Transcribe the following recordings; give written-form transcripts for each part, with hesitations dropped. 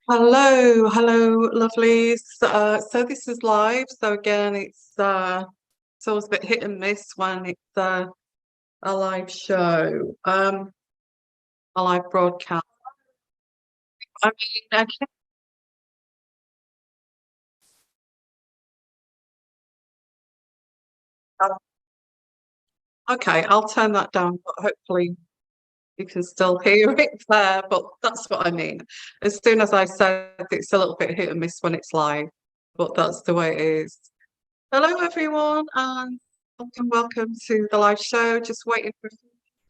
Hello, lovelies. So this is live. So again, it's always a bit hit and miss when it's a live show, a live broadcast. I mean, okay, I'll turn that down, but hopefully you can still hear it there. But that's what I mean. As soon as I said it's a little bit hit and miss when it's live, but that's the way it is. Hello, everyone, and welcome to the live show. Just waiting for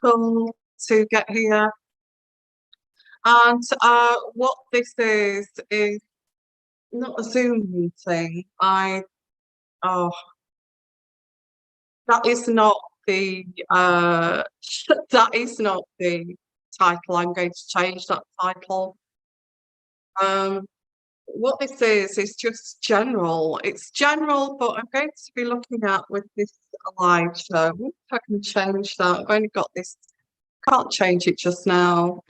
people to get here. And what this is not a Zoom meeting. Oh, that is not the that is not the title. I'm going to change that title. Um, what this is just general. It's general, but I'm going to be looking at with this live show. If I can change that. I've only got this. Can't change it just now.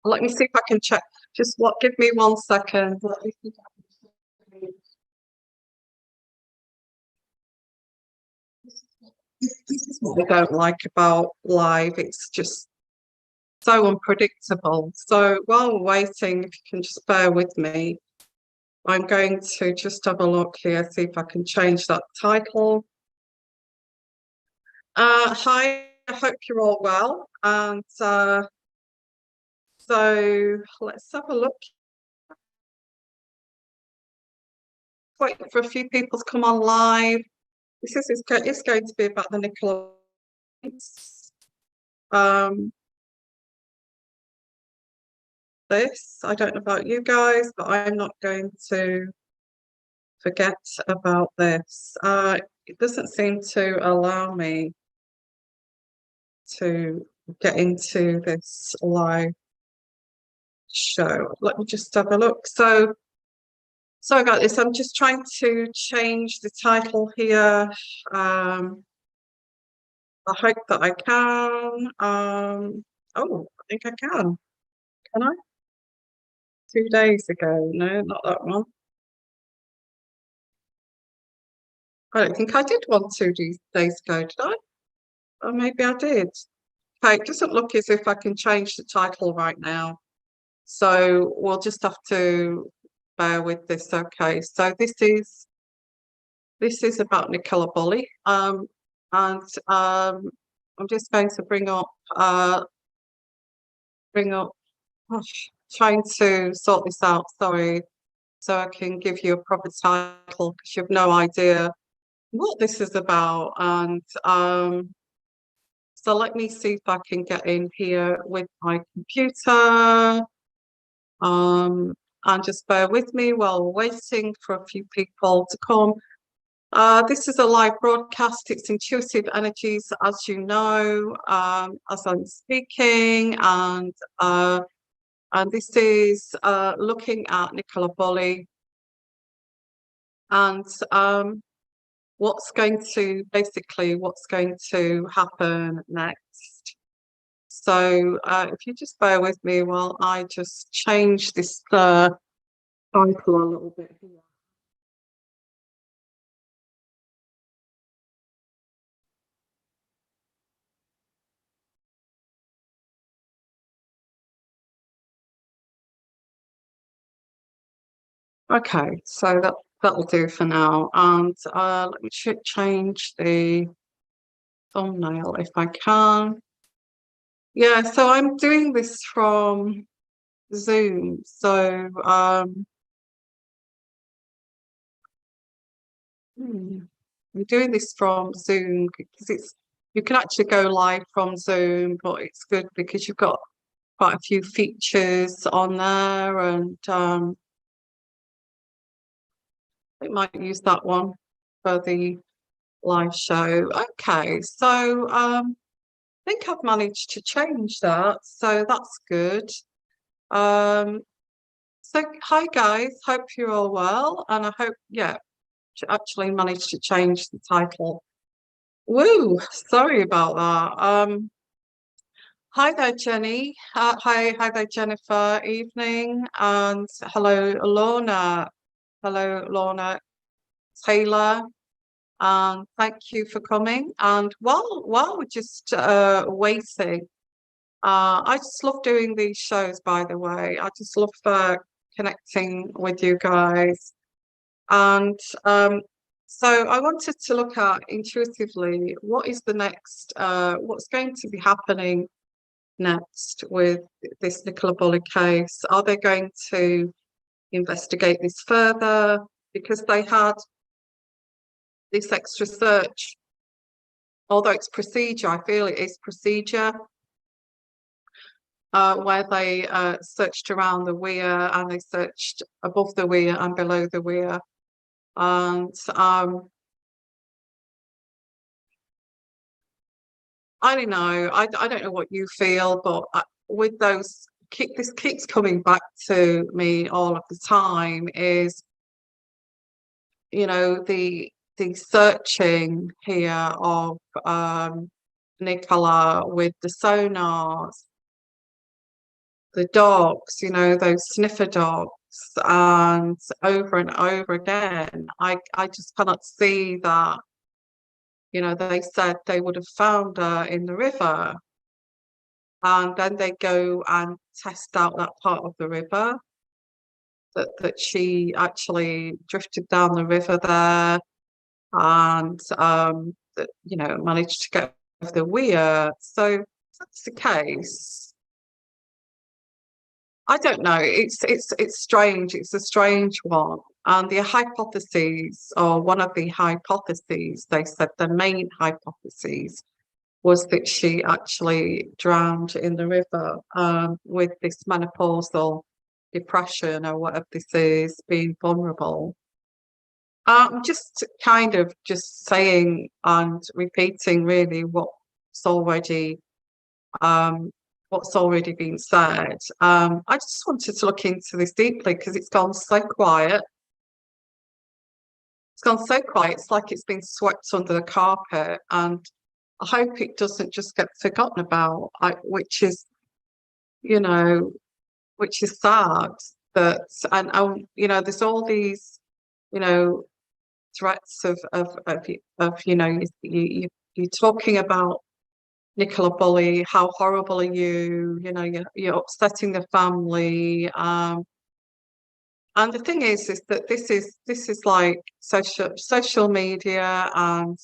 Let me see if I can check. Just what? Give me 1 second. Let me see if I can This is what I don't like about live. It's just so unpredictable. So while we're waiting, if you can just bear with me, I'm going to just have a look here, see if I can change that title. Hi, I hope you're all well. And so let's have a look. Wait for a few people to come on live. This is it's going to be about the Nicola. This I don't know about you guys, but I'm not going to forget about this. It doesn't seem to allow me to get into this live show. Let me just have a look. So sorry about this. I'm just trying to change the title here. I hope that I can. Oh, I think I can. Can I? 2 days ago. No, not that one. I don't think I did one 2 days ago, did I? Or maybe I did. Okay, it doesn't look as if I can change the title right now. So we'll just have to bear with this. Okay, so this is about Nicola Bulley. And I'm just going to bring up oh, trying to sort this out, sorry, so I can give you a proper title because you have no idea what this is about. And so let me see if I can get in here with my computer. And just bear with me while we're waiting for a few people to come. This is a live broadcast. It's Intuitive Energies, as you know, as I'm speaking, and this is looking at Nicola Bulley and what's going to happen next. So if you just bear with me while I just change this title a little bit here. Okay, so that'll do for now. And let me change the thumbnail if I can. Yeah, so I'm doing this from Zoom. So I'm doing this from Zoom because you can actually go live from Zoom, but it's good because you've got quite a few features on there, and I might use that one for the live show. Okay, so I think I've managed to change that, so that's good. So hi guys, hope you're all well, and I hope actually managed to change the title. Woo, sorry about that. Hi there, Jenny. Hi there, Jennifer. Evening, and hello, Lorna. Hello, Lorna Taylor. And thank you for coming. And while we're just waiting, I just love doing these shows. By the way, I just love connecting with you guys. And so I wanted to look at intuitively what is the next, what's going to be happening next with this Nicola Bulley case. Are they going to investigate this further? Because they had this extra search, although it's procedure, I feel it is procedure, where they searched around the weir and they searched above the weir and below the weir. And I don't know. I don't know what you feel, but with those, this keeps coming back to me all of the time. Is the searching here of Nicola with the sonars, the dogs, those sniffer dogs, and over again. I just cannot see that. They said they would have found her in the river, and then they go and test out that part of the river that she actually drifted down the river there, and that managed to get over the weir. So if that's the case, I don't know. It's strange. It's a strange one. And the hypotheses, or one of the hypotheses, they said the main hypotheses was that she actually drowned in the river with this menopausal depression, or whatever this is, being vulnerable. Just kind of just saying and repeating really what's already been said. I just wanted to look into this deeply because it's gone so quiet. It's gone so quiet. It's like it's been swept under the carpet, and I hope it doesn't just get forgotten about. Which is sad. That and there's all these threats of you're talking about Nicola Bulley, how horrible are you? You're upsetting the family. And the thing is that this is like social media, and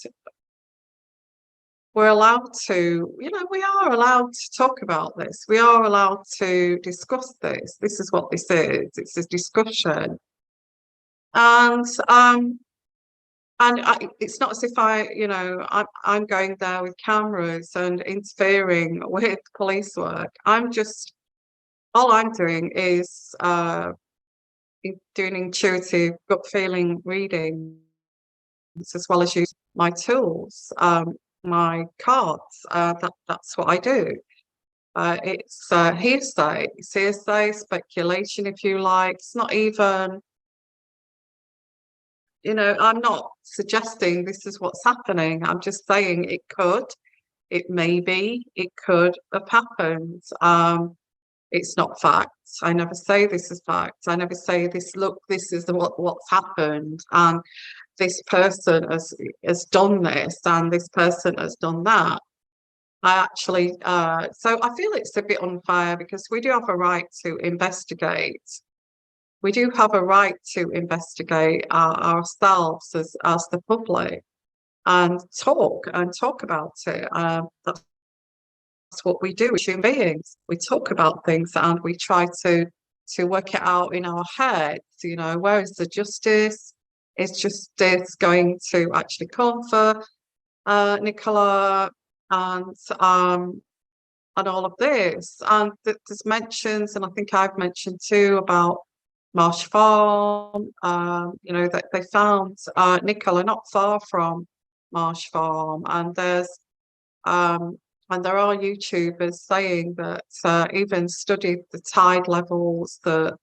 we're allowed to, we are allowed to talk about this. We are allowed to discuss this. This is what this is. It's a discussion, and it's not as if I'm going there with cameras and interfering with police work. All I'm doing is doing intuitive gut feeling readings, as well as use my tools, my cards. That's what I do. It's hearsay, speculation, if you like. It's not even, I'm not suggesting this is what's happening. I'm just saying it could, it may be, it could have happened. It's not facts. I never say this is facts. I never say this, look, this is what's happened, and this person has done this, and this person has done that. I actually, so I feel it's a bit unfair, because we do have a right to investigate. We do have a right to investigate ourselves as the public, and talk about it. That's what we do as human beings. We talk about things, and we try to work it out in our heads. Where is the justice? Is justice going to actually come for Nicola and all of this? And there's mentions, and I think I've mentioned too, about Marsh Farm. That they found Nicola not far from Marsh Farm, and there are YouTubers saying that even studied the tide levels, the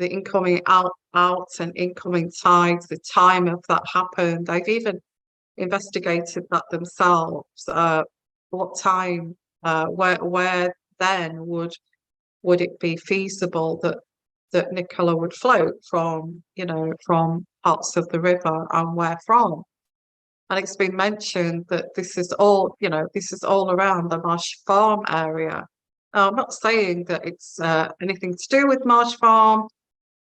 incoming out and incoming tides, the time of that happened. They've even investigated that themselves. What time where then would it be feasible that Nicola would float from, from parts of the river, and where from? And it's been mentioned that this is all, this is all around the Marsh Farm area. Now, I'm not saying that it's anything to do with Marsh Farm,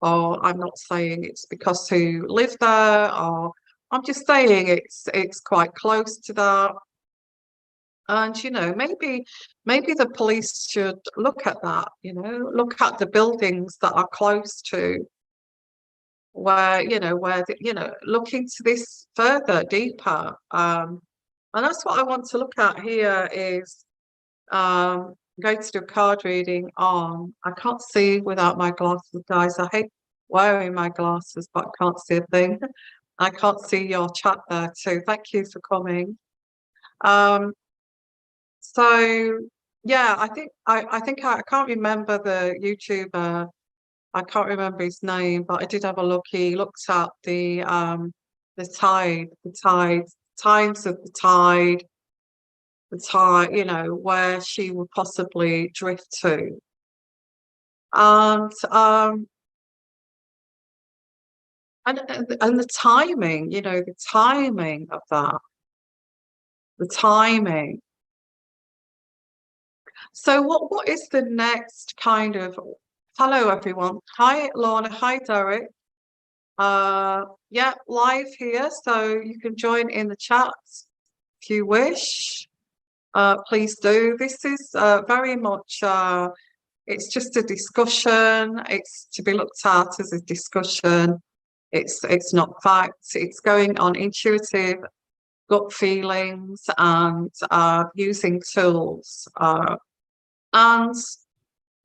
or I'm not saying it's because who live there, or I'm just saying it's quite close to that. And maybe the police should look at that, look at the buildings that are close to look into this further, deeper. And that's what I want to look at here is going to do a card reading on, I can't see without my glasses, guys. I hate wearing my glasses, but I can't see a thing. I can't see your chat there too. Thank you for coming. So yeah, I can't remember the YouTuber. I can't remember his name, but I did have a look. He looked at the times of the tide, where she would possibly drift to. And the timing, the timing of that, the timing. So what is the next kind of, hello everyone. Hi Lorna, hi Derek. Yeah, live here, so you can join in the chat if you wish. Please do. This is very much it's just a discussion. It's to be looked at as a discussion. It's not facts. It's going on intuitive gut feelings and using tools. And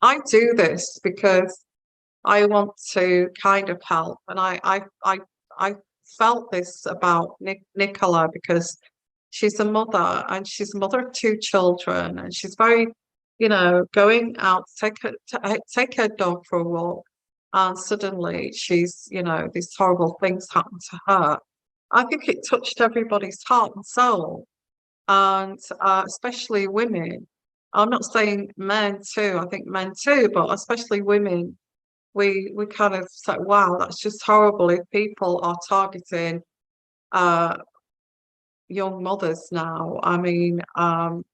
I do this because I want to kind of help, and I felt this about Nicola because she's a mother, and she's a mother of 2 children, and she's very, going out to take her dog for a walk, and suddenly she's, these horrible things happen to her. I think it touched everybody's heart and soul, and especially women. I'm not saying men too. I think men too, but especially women. We kind of say, wow, that's just horrible if people are targeting young mothers now. I mean, or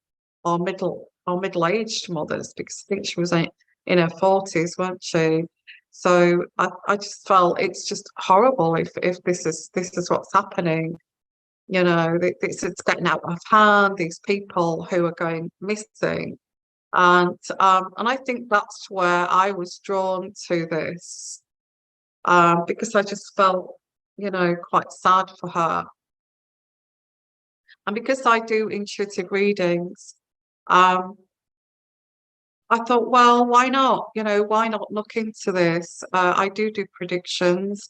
middle-aged mothers, because I think she was in her 40s, weren't she? So I just felt it's just horrible if this is what's happening. It's getting out of hand. These people who are going missing. And I think that's where I was drawn to this, because I just felt, quite sad for her. And because I do intuitive readings, I thought, well, why not? Why not look into this? I do predictions,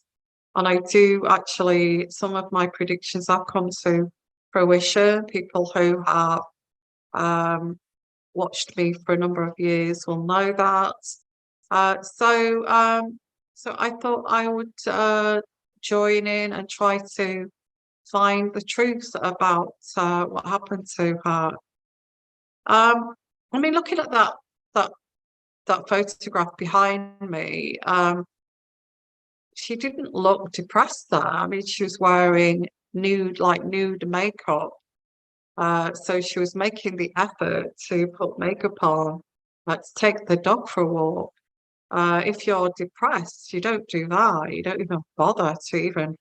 and I do actually, some of my predictions have come to fruition. People who have watched me for a number of years will know that. So I thought I would join in and try to find the truth about what happened to her. I mean, looking at that photograph behind me, she didn't look depressed there. I mean, she was wearing nude makeup. So she was making the effort to put makeup on, to take the dog for a walk. If you're depressed, you don't do that. You don't even bother to even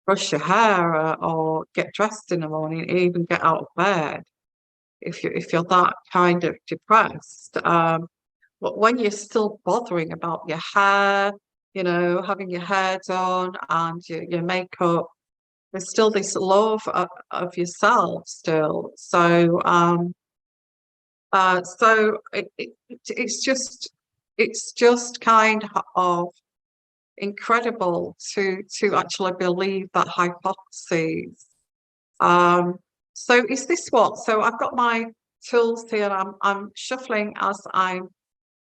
brush your hair or get dressed in the morning, even get out of bed. If you're that kind of depressed, but when you're still bothering about your hair, having your hair done and your makeup, there's still this love of yourself still. So it's just kind of incredible to actually believe that hypotheses. So is this what? So I've got my tools here. I'm shuffling as I'm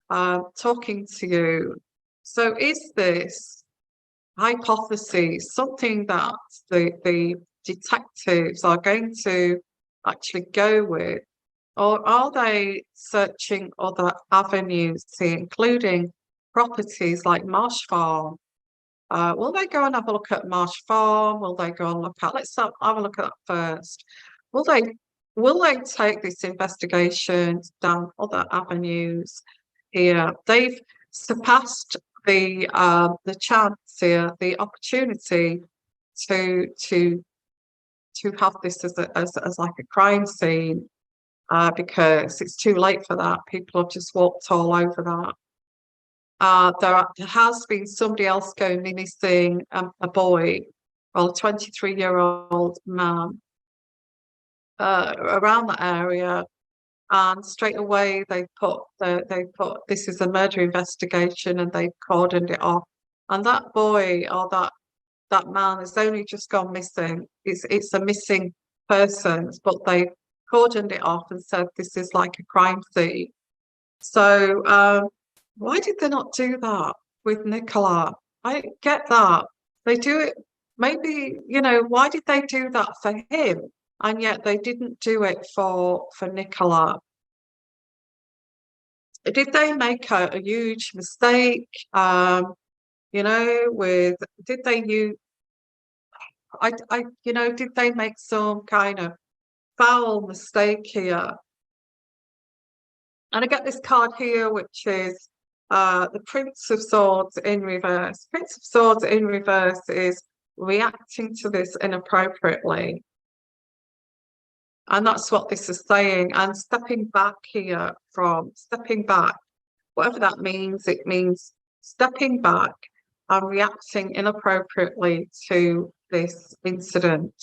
talking to you. So is this hypothesis something that the detectives are going to actually go with? Or are they searching other avenues here, including properties like Marsh Farm? Will they go and have a look at Marsh Farm? Will they go and look at, let's have a look at that first. Will they take this investigation down other avenues here? They've surpassed the chance here, the opportunity to have this as like a crime scene, because it's too late for that. People have just walked all over that. There has been somebody else going missing, a boy, well, a 23-year-old man, around that area, and straight away they put this is a murder investigation, and they cordoned it off. And that boy, or that man, has only just gone missing. It's a missing persons, but they cordoned it off and said this is like a crime scene. So why did they not do that with Nicola? I get that. They do it, maybe, why did they do that for him? And yet they didn't do it for Nicola. Did they make a huge mistake? With, did they use, did they make some kind of foul mistake here? And I get this card here, which is the Prince of Swords in reverse. Prince of Swords in reverse is reacting to this inappropriately. And that's what this is saying. And stepping back here stepping back, whatever that means, it means stepping back and reacting inappropriately to this incident.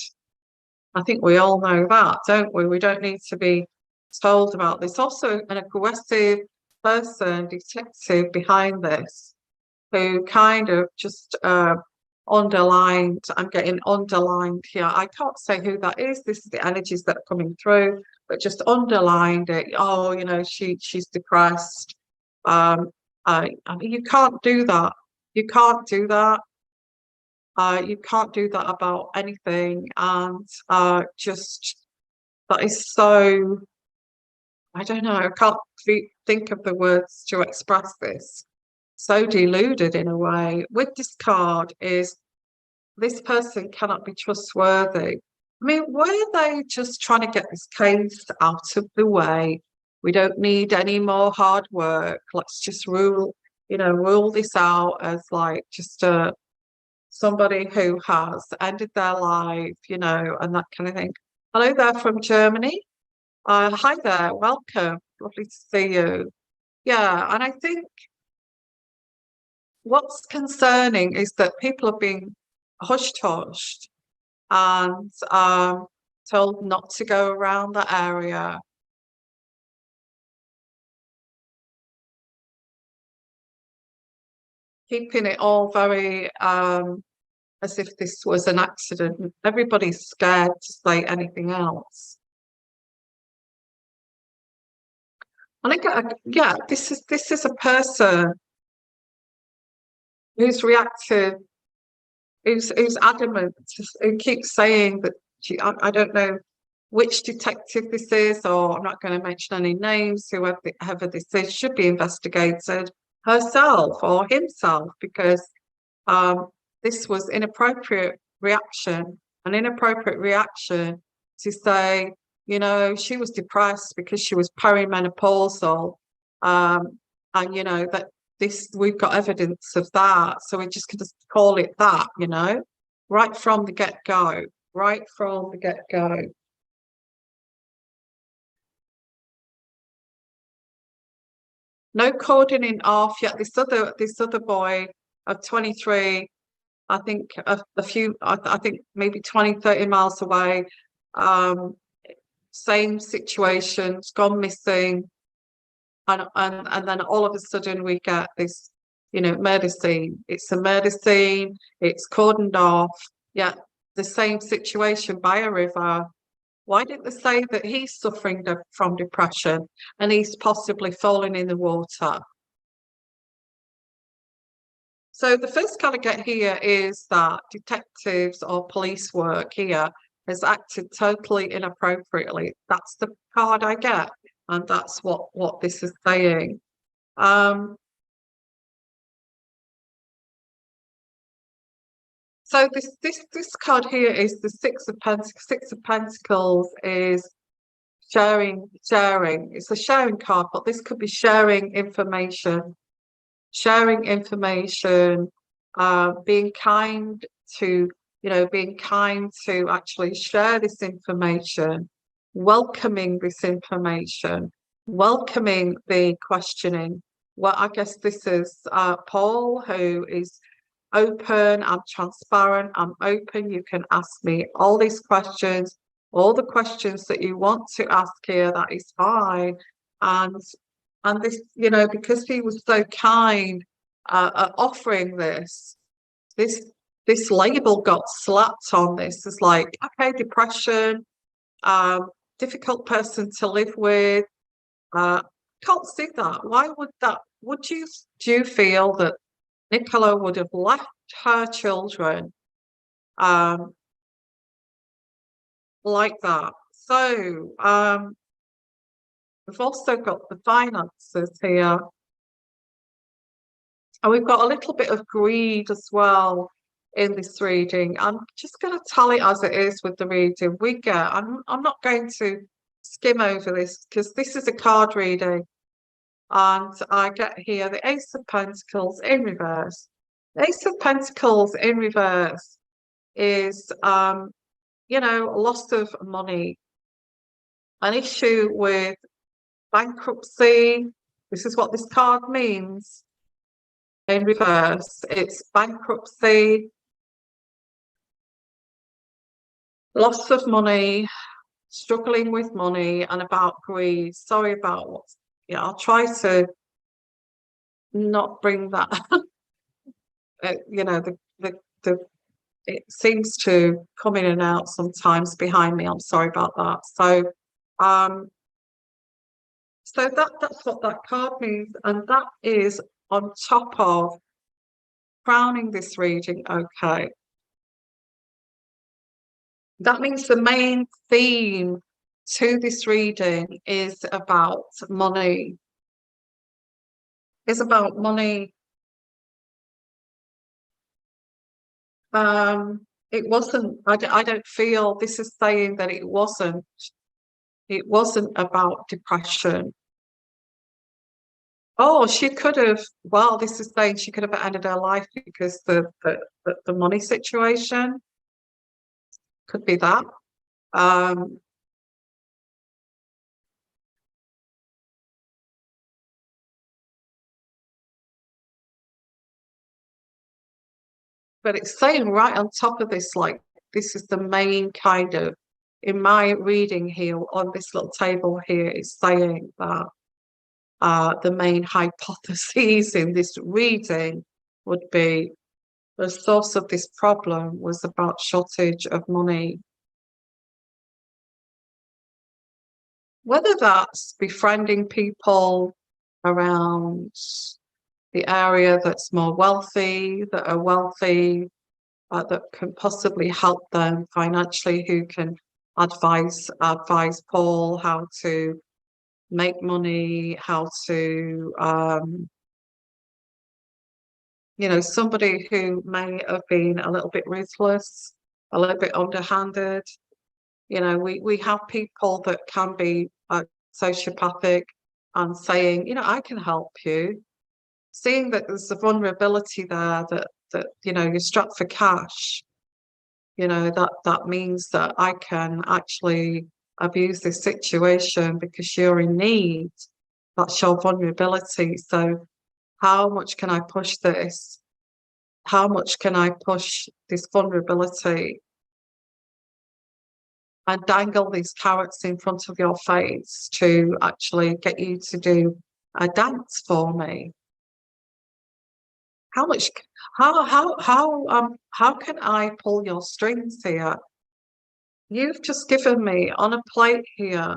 I think we all know that, don't we? We don't need to be told about this. Also, an aggressive person, detective behind this, who kind of just underlined, I'm getting underlined here. I can't say who that is. This is the energies that are coming through, but just underlined it. Oh, she's depressed. I mean, you can't do that. You can't do that. You can't do that about anything. And just, that is so, I don't know, I can't think of the words to express this. So deluded in a way. With this card is, this person cannot be trustworthy. I mean, were they just trying to get this case out of the way? We don't need any more hard work. Let's just rule this out as like just somebody who has ended their life, and that kind of thing. Hello there from Germany. Hi there, welcome. Lovely to see you. Yeah, and I think what's concerning is that people are being hushed and told not to go around the area. Keeping it all very as if this was an accident. Everybody's scared to say anything else. And yeah, this is a person who's reacted, who's adamant, who keeps saying that I don't know which detective this is, or I'm not going to mention any names, whoever this is should be investigated, herself or himself, because this was inappropriate reaction, an inappropriate reaction to say, she was depressed because she was perimenopausal, and that we've got evidence of that, so we're just going to call it that, right from the get-go, No cordoning off yet. This other boy of 23, I think I think maybe 20, 30 miles away, same situations, gone missing, and then all of a sudden we get this, murder scene. It's a murder scene, it's cordoned off, yet the same situation by a river. Why didn't they say that he's suffering from depression and he's possibly fallen in the water? So the first card I get here is that detectives or police work here has acted totally inappropriately. That's the card I get. and that's what this is saying. So this card here is the Six of Pentacles. Six of Pentacles is sharing. It's a sharing card, but this could be sharing information, being kind to, being kind to actually share this information, welcoming this information, welcoming the questioning. Well, I guess this is Paul, who is open. I'm transparent. I'm open. You can ask me all these questions, all the questions that you want to ask here. That is fine. And this, because he was so kind at offering this label got slapped on this. It's like, okay, depression, difficult person to live with. Can't see that. Why would that? Do you feel that Nicola would have left her children like that? So we've also got the finances here. And we've got a little bit of greed as well in this reading. I'm just going to tell it as it is with the reading we get. I'm not going to skim over this because this is a card reading. And I get here the Ace of Pentacles in reverse. The Ace of Pentacles in reverse is, loss of money, an issue with bankruptcy. This is what this card means. In reverse, it's bankruptcy, loss of money, struggling with money, and about greed. Sorry about what. I'll try to not bring that. It seems to come in and out sometimes behind me. I'm sorry about that. So, that's what that card means, and that is on top of crowning this reading. Okay, that means the main theme to this reading is about money. It's about money. It wasn't. I don't feel this is saying that it wasn't. It wasn't about depression. Oh, she could have. Well, this is saying she could have ended her life because the money situation could be that. But it's saying right on top of this, like, this is the main kind of, in my reading here on this little table here, it's saying that the main hypotheses in this reading would be the source of this problem was about shortage of money. Whether that's befriending people around the area that's more wealthy, that are wealthy, that can possibly help them financially, who can advise Paul how to make money, how to, somebody who may have been a little bit ruthless, a little bit underhanded. We have people that can be sociopathic and saying, I can help you. Seeing that there's a vulnerability there, that you're strapped for cash, that means that I can actually abuse this situation because you're in need. That's your vulnerability. So how much can I push this? How much can I push this vulnerability and dangle these carrots in front of your face to actually get you to do a dance for me? How can I pull your strings here? You've just given me on a plate here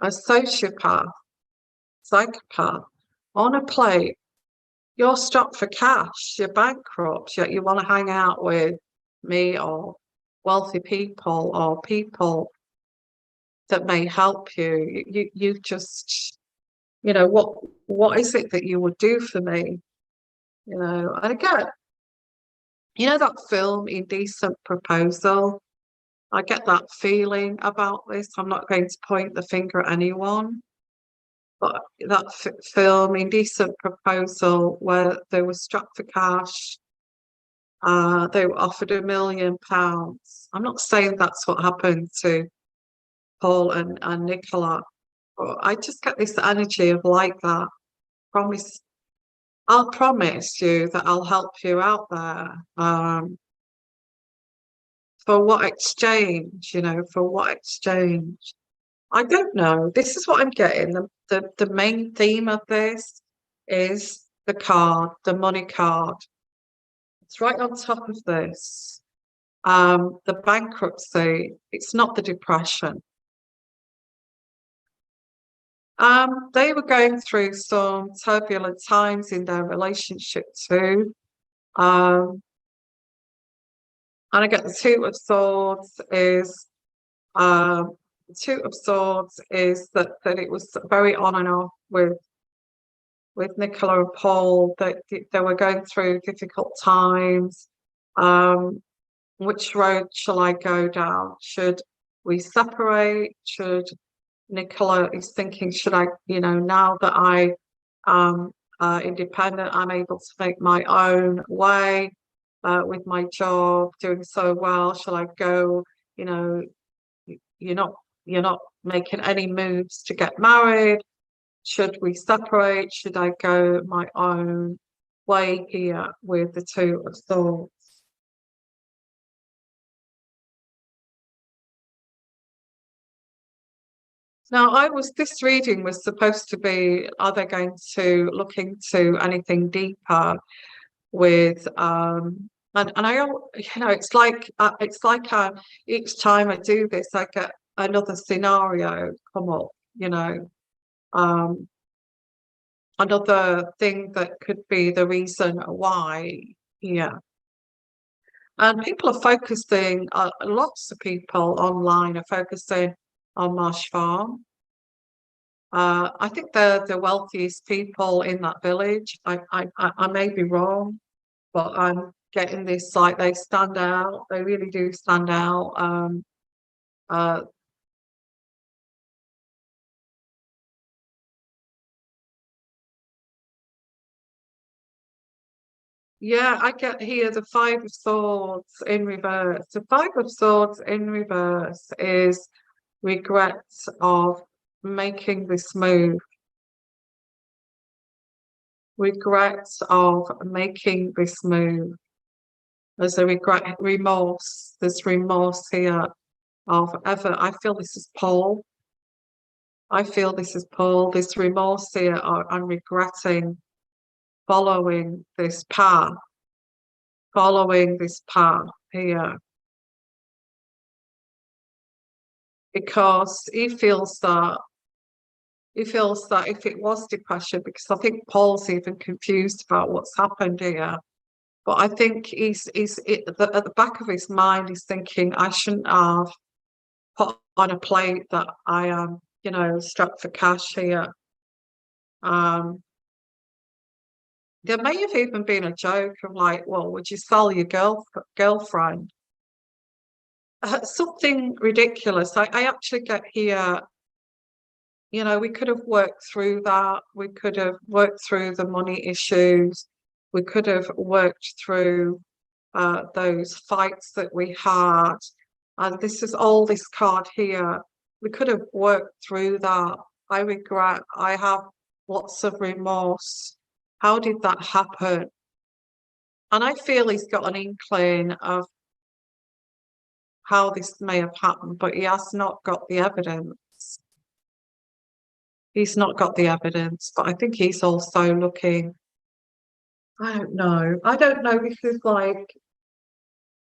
a sociopath, psychopath on a plate. You're strapped for cash, you're bankrupt, yet you want to hang out with me or wealthy people or people that may help you. You just, you know, what is it that you would do for me? You know, and again, you know that film Indecent Proposal? I get that feeling about this. I'm not going to point the finger at anyone, but that film Indecent Proposal, where they were strapped for cash, they were offered £1 million. I'm not saying that's what happened to Paul and Nicola, but I just get this energy of like that. Promise, I'll promise you that I'll help you out there. For what exchange? You know, for what exchange? I don't know. This is what I'm getting. The main theme of this is the card, the money card. It's right on top of this. The bankruptcy, it's not the depression. They were going through some turbulent times in their relationship too. And I get the Two of Swords is that it was very on and off with Nicola and Paul, that they were going through difficult times. Which road shall I go down? Should we separate? Should Nicola is thinking, should I, you know, now that I am independent, I'm able to make my own way with my job, doing so well. Shall I go, you know, you're not making any moves to get married. Should we separate? Should I go my own way here with the Two of Swords? Now, this reading was supposed to be, are they going to look into anything deeper with, and I, you know, it's like each time I do this, I get another scenario come up, you know, another thing that could be the reason why, yeah. And people are focusing, lots of people online are focusing on Marsh Farm. I think they're the wealthiest people in that village. I may be wrong, but I'm getting this, like, they stand out. They really do stand out. Uh, yeah, I get here the Five of Swords in reverse. The Five of Swords in reverse is regret of making this move, regret of making this move. There's a regret, remorse. There's remorse here of ever. I feel this is Paul. I feel this is Paul. This remorse here. I'm regretting following this path, following this path here, because he feels that if it was depression, because I think Paul's even confused about what's happened here. But I think at the back of his mind, he's thinking, I shouldn't have put on a plate that I am, you know, strapped for cash here. There may have even been a joke of like, well, would you sell your girlfriend? Something ridiculous. I actually get here, you know, we could have worked through that. We could have worked through the money issues. We could have worked through those fights that we had. And this is all this card here. We could have worked through that. I regret, I have lots of remorse. How did that happen? And I feel he's got an inkling of how this may have happened, but he has not got the evidence. He's not got the evidence, but I think he's also looking. I don't know. I don't know, because like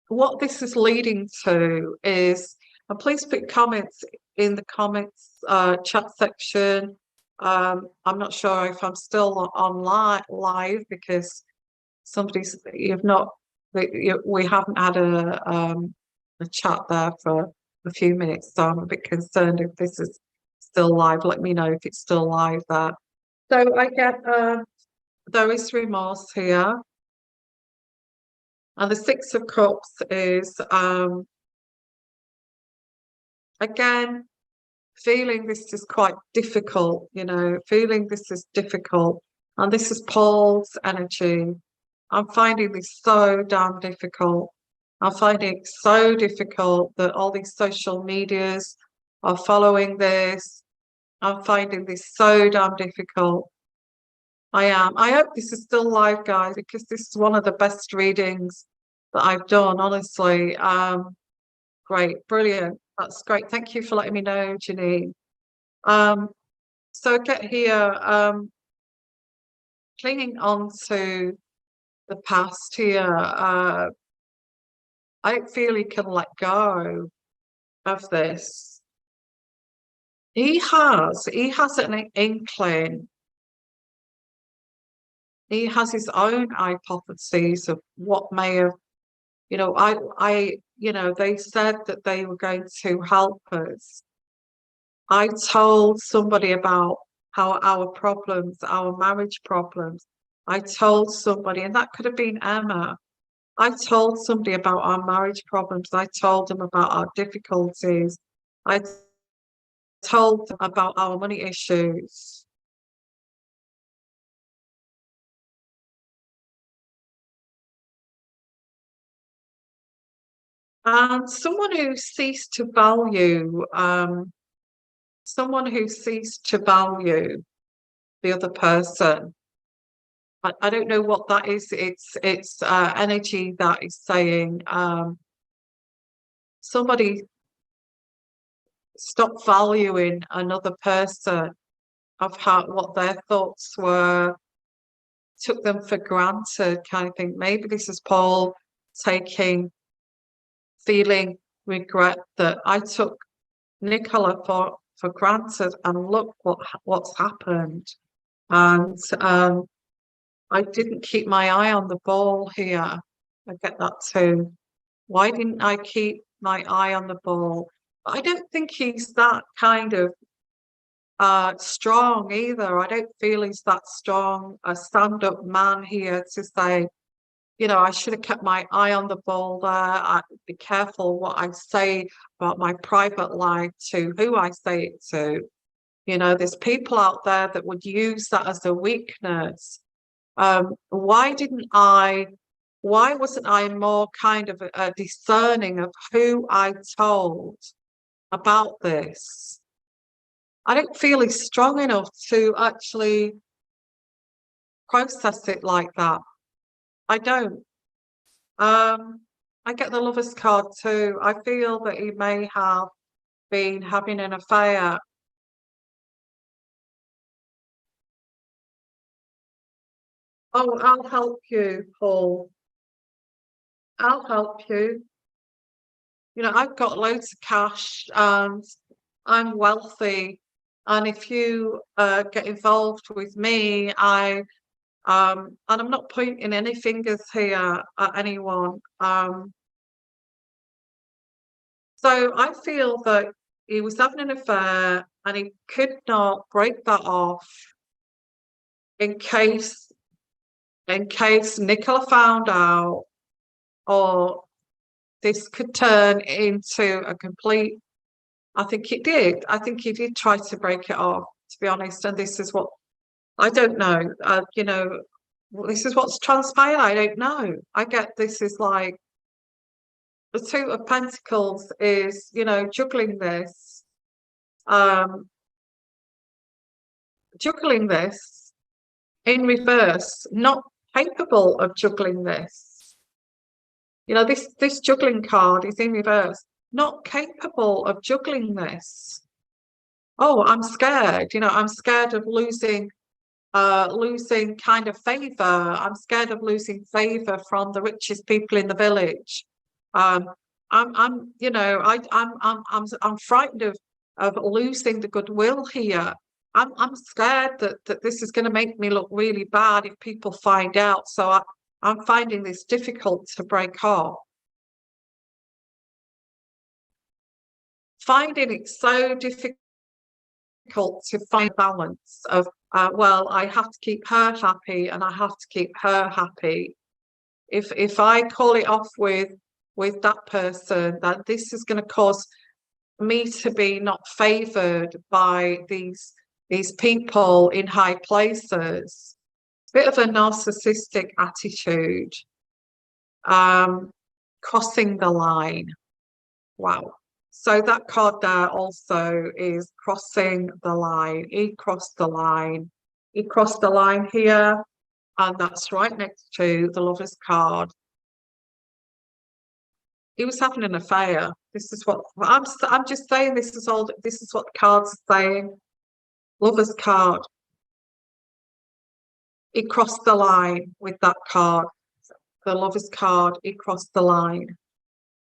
what this is leading to is, and please put comments in the comments chat section. I'm not sure if I'm still on live because we haven't had a chat there for a few minutes, so I'm a bit concerned if this is still live. Let me know if it's still live there. So I get there is remorse here. And the Six of Cups is again feeling this is quite difficult, feeling this is difficult. And this is Paul's energy. I'm finding this so damn difficult. I'm finding it so difficult that all these social medias are following this. I'm finding this so damn difficult. I am. I hope this is still live, guys, because this is one of the best readings that I've done, honestly. Great, brilliant. That's great. Thank you for letting me know, Janine. So get here, clinging on to the past here. I don't feel he can let go of this. He has an inkling. He has his own hypotheses of what may have, they said that they were going to help us. I told somebody about our marriage problems. I told somebody, and that could have been Emma. I told somebody about our marriage problems. I told them about our difficulties. I told them about our money issues. And someone who ceased to value, the other person. I don't know what that is. It's energy that is saying somebody stop valuing another person of what their thoughts were, took them for granted, kind of thing. Maybe this is Paul feeling regret that I took Nicola for granted, and look what's happened. And I didn't keep my eye on the ball here. I get that too. Why didn't I keep my eye on the ball? I don't think he's that kind of strong either. I don't feel he's that strong, a stand-up man here to say, I should have kept my eye on the ball there. I'd be careful what I say about my private life to who I say it to. There's people out there that would use that as a weakness. Why wasn't I more kind of discerning of who I told about this? I don't feel he's strong enough to actually process it like that. I don't. I get the Lover's card too. I feel that he may have been having an affair. Oh, I'll help you, Paul. I'll help you. I've got loads of cash and I'm wealthy. And if you get involved with me, and I'm not pointing any fingers here at anyone. So I feel that he was having an affair and he could not break that off in case Nicola found out, or this could turn into a complete. I think he did try to break it off, to be honest. And this is what I don't know. This is what's transpired. I don't know. I get this is like the Two of Pentacles is, juggling this, in reverse, not capable of juggling this. This juggling card is in reverse, not capable of juggling this. Oh, I'm scared. I'm scared of losing kind of favor. I'm scared of losing favor from the richest people in the village. I'm frightened of losing the goodwill here. I'm scared that this is going to make me look really bad if people find out. So I'm finding this difficult to break off. finding it so difficult to find balance of, well, I have to keep her happy and I have to keep her happy. If I call it off with that person, that this is going to cause me to be not favoured by these people in high places. Bit of a narcissistic attitude. Crossing the line. Wow. So that card there also is crossing the line. He crossed the line. He crossed the line here, and that's right next to the Lover's card. He was having an affair. This is what I'm just saying. This is what the card's saying. Lover's card. He crossed the line with that card. The Lover's card. He crossed the line.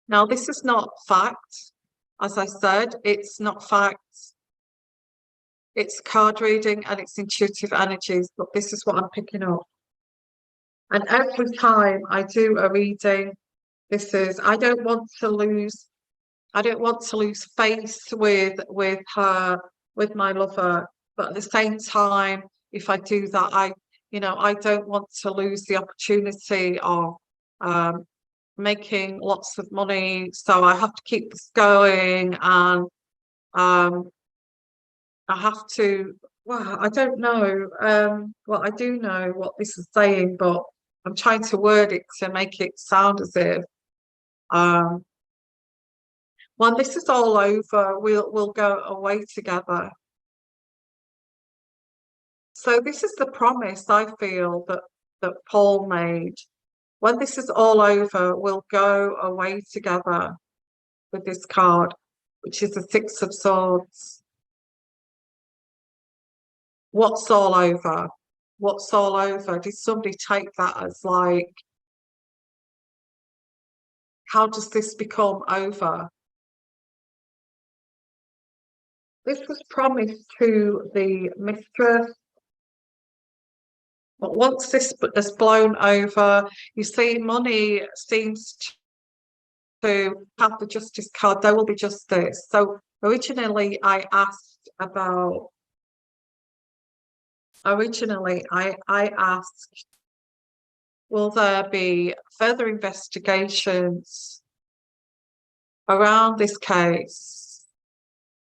Now, this is not fact. As I said, it's not fact. It's card reading and it's intuitive energies, but this is what I'm picking up. And every time I do a reading, this is, I don't want to lose face with her, with my lover. But at the same time, if I do that, I don't want to lose the opportunity of making lots of money. So I have to keep this going, and I have to, well, I don't know. Well, I do know what this is saying, but I'm trying to word it to make it sound as if when this is all over, we'll go away together. So this is the promise I feel that Paul made. When this is all over, we'll go away together with this card, which is the Six of Swords. What's all over? What's all over? Did somebody take that as like, how does this become over? This was promised to the mistress, but once this has blown over, you see, money seems to have the Justice card. There will be justice. So originally I asked, will there be further investigations around this case?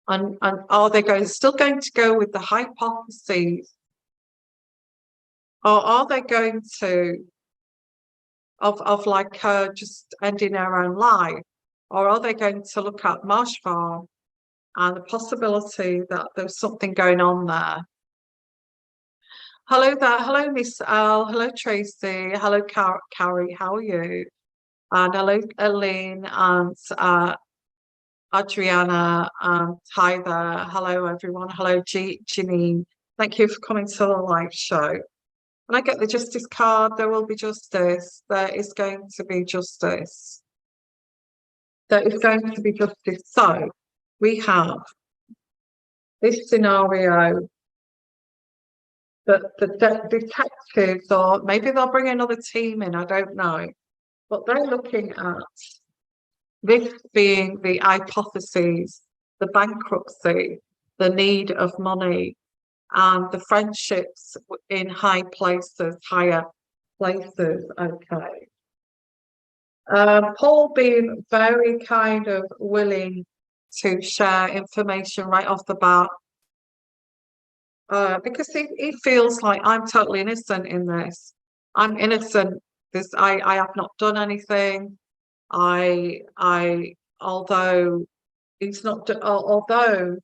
And are they still going to go with the hypotheses? Or are they going to, of like her just ending her own life? Or are they going to look at Marsh Farm and the possibility that there's something going on there? Hello there. Hello, Miss L. Hello, Tracy. Hello, Carrie. How are you? And hello, Elaine and Adriana, and hi there. Hello, everyone. Hello, Janine. Thank you for coming to the live show. When I get the Justice card, there will be justice. There is going to be justice. There is going to be justice. So we have this scenario that the detectives, or maybe they'll bring another team in, I don't know. But they're looking at this being the hypotheses, the bankruptcy, the need of money, and the friendships in higher places. Okay. Paul being very kind of willing to share information right off the bat, because he feels like, I'm totally innocent in this. I'm innocent. I have not done anything. Although he's not, although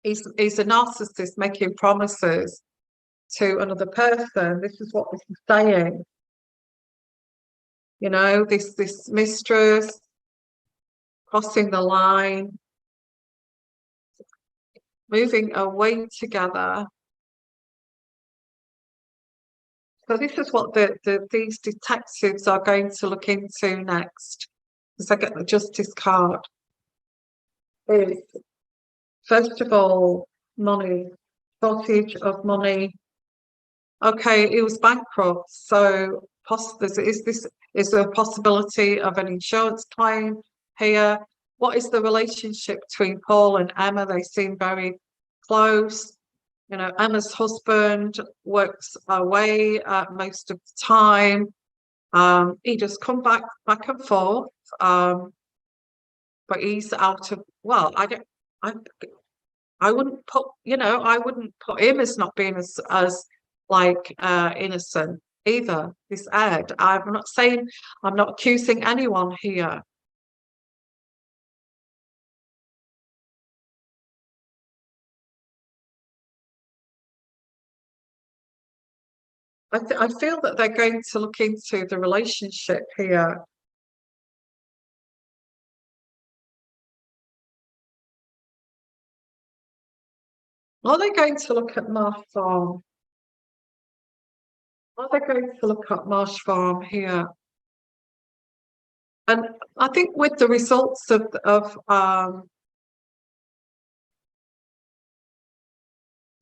he's a narcissist making promises to another person. This is what this is saying. You know, this mistress crossing the line, moving away together. So this is what these detectives are going to look into next, as I get the Justice card. Is, first of all, money, shortage of money. Okay, he was bankrupt, so is there a possibility of an insurance claim here? What is the relationship between Paul and Emma? They seem very close. You know, Emma's husband works away most of the time. He just come back and forth. But he's out of, well, I wouldn't put, you know, I wouldn't put him as not being as like innocent either. This Ed, I'm not saying, I'm not accusing anyone here. I feel that they're going to look into the relationship here. Are they going to look at Marsh Farm? Are they going to look at Marsh Farm here? And I think with the results of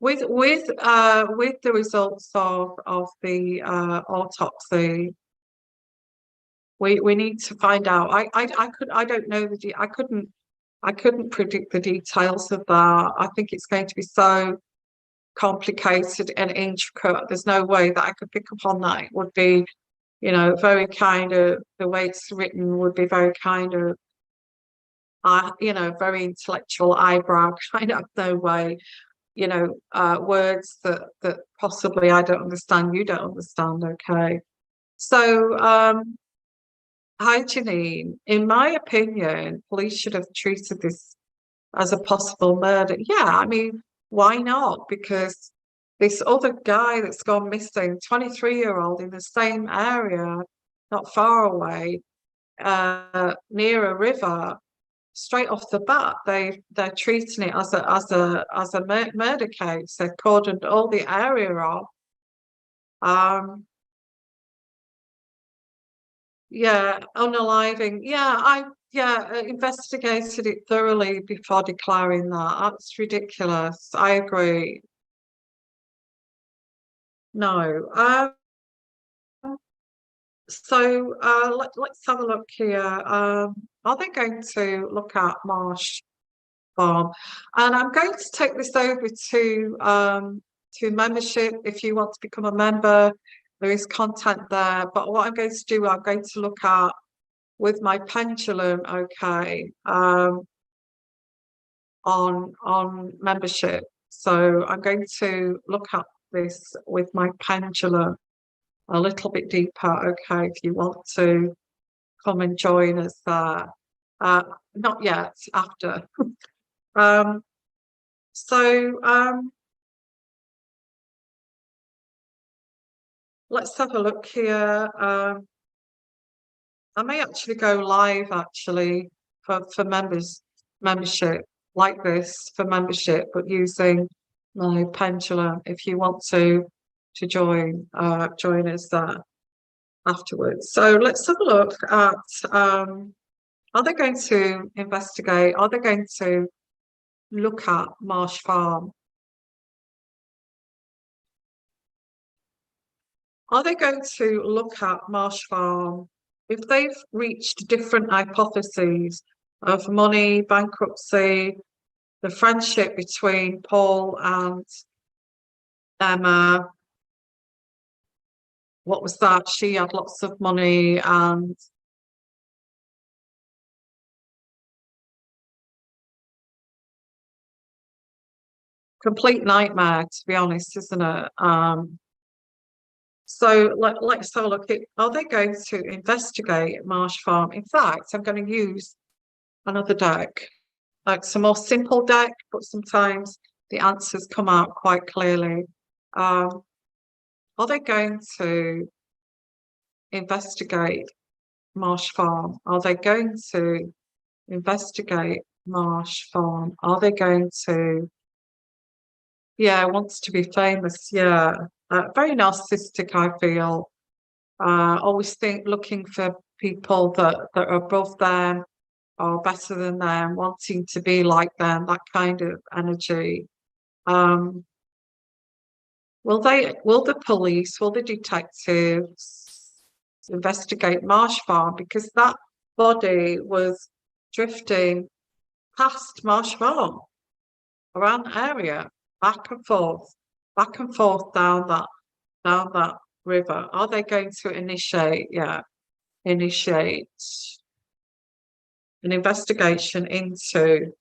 with the results of the autopsy, we need to find out. I don't know I couldn't predict the details of that. I think it's going to be so complicated and intricate. There's no way that I could pick up on that. It would be, you know, very kind of, the way it's written would be very kind of, you know, very intellectual eyebrow kind of, no way, you know, words that possibly I don't understand, you don't understand, okay? So, hi Janine, in my opinion, police should have treated this as a possible murder. Yeah, I mean, why not? Because this other guy that's gone missing, 23-year-old in the same area, not far away, near a river, straight off the bat, they're treating it as a murder case. They've cordoned all the area off. Yeah, unaliving. Yeah, investigated it thoroughly before declaring that. That's ridiculous. I agree. No. So let's have a look here. Are they going to look at Marsh Farm? And I'm going to take this over to membership. If you want to become a member, there is content there. But what I'm going to do, I'm going to look at with my pendulum, okay, on membership. So I'm going to look at this with my pendulum a little bit deeper, okay, if you want to come and join us there. Not yet, after. So let's have a look here. I may actually go live actually for membership like this for membership, but using my pendulum if you want to join us there afterwards. So let's have a look at are they going to investigate? Are they going to look at Marsh Farm? Are they going to look at Marsh Farm if they've reached different hypotheses of money, bankruptcy, the friendship between Paul and Emma? What was that? She had lots of money and complete nightmare, to be honest, isn't it? So let's have a look at, are they going to investigate Marsh Farm? In fact, I'm going to use another deck, like some more simple deck, but sometimes the answers come out quite clearly. Are they going to investigate Marsh Farm? Are they going to investigate Marsh Farm? Are they going to, yeah, wants to be famous, yeah. Very narcissistic, I feel. Always looking for people that are above them or better than them, wanting to be like them, that kind of energy. Will the police, will the detectives, investigate Marsh Farm, because that body was drifting past Marsh Farm, around the area, back and forth down that river. Are they going to initiate an investigation into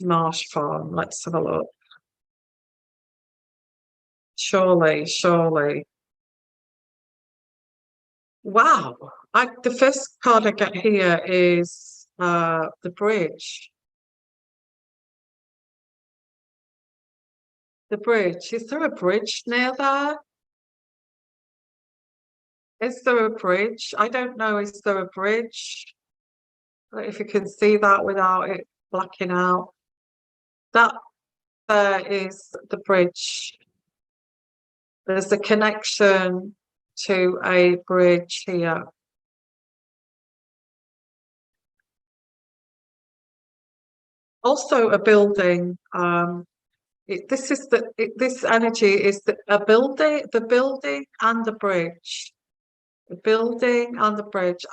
Marsh Farm? Let's have a look. Surely. Wow. The first card I get here is the bridge. The bridge. Is there a bridge near there? Is there a bridge? I don't know. Is there a bridge? If you can see that without it blacking out. That there is the bridge. There's a connection to a bridge here. Also a building. This energy is a building, the building and the bridge. The building and the bridge.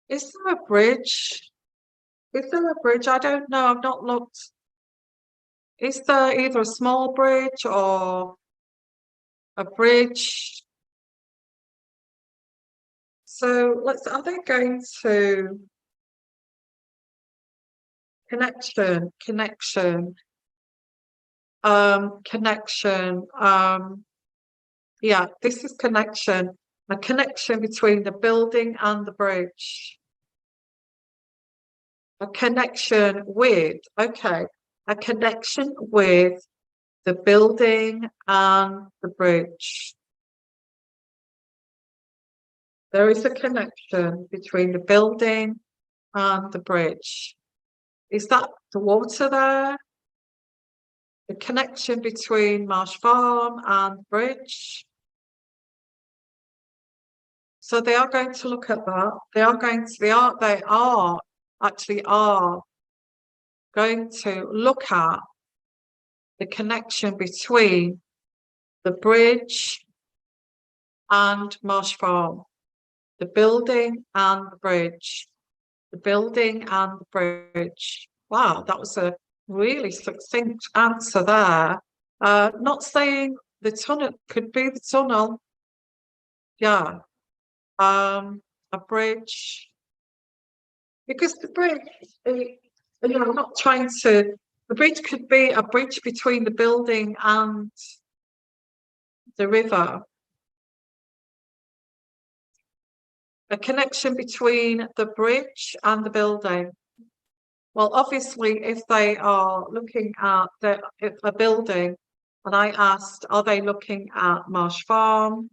Is there a bridge? Is there a bridge? I don't know. I've not looked. Is there either a small bridge or a bridge? So are they going to connection? Yeah, this is connection. A connection between the building and the bridge. A connection with, okay, a connection with the building and the bridge. There is a connection between the building and the bridge. Is that the water there? The connection between Marsh Farm and the bridge. So they are going to look at that. They are going to look at the connection between the bridge and Marsh Farm, the building and the bridge, the building and the bridge. Wow, that was a really succinct answer there. Not saying the tunnel, could be the tunnel. Yeah. A bridge, because the bridge, I'm not trying to, the bridge could be a bridge between the building and the river. A connection between the bridge and the building. Well, obviously, if they are looking at a building, and I asked, are they looking at Marsh Farm?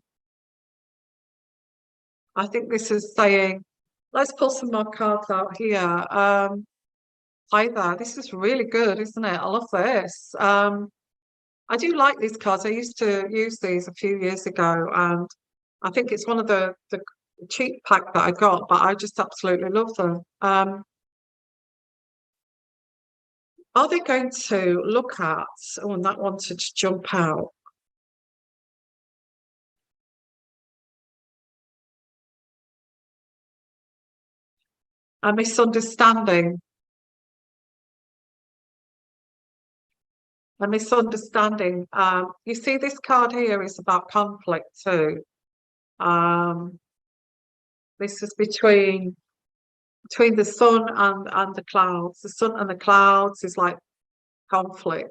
I think this is saying, let's pull some more cards out here. Hi there. This is really good, isn't it? I love this. I do like these cards. I used to use these a few years ago, and I think it's one of the cheap pack that I got, but I just absolutely love them. Are they going to look at, oh, and that wanted to jump out. A misunderstanding. A misunderstanding. You see, this card here is about conflict too. This is between the sun and the clouds. The sun and the clouds is like conflict.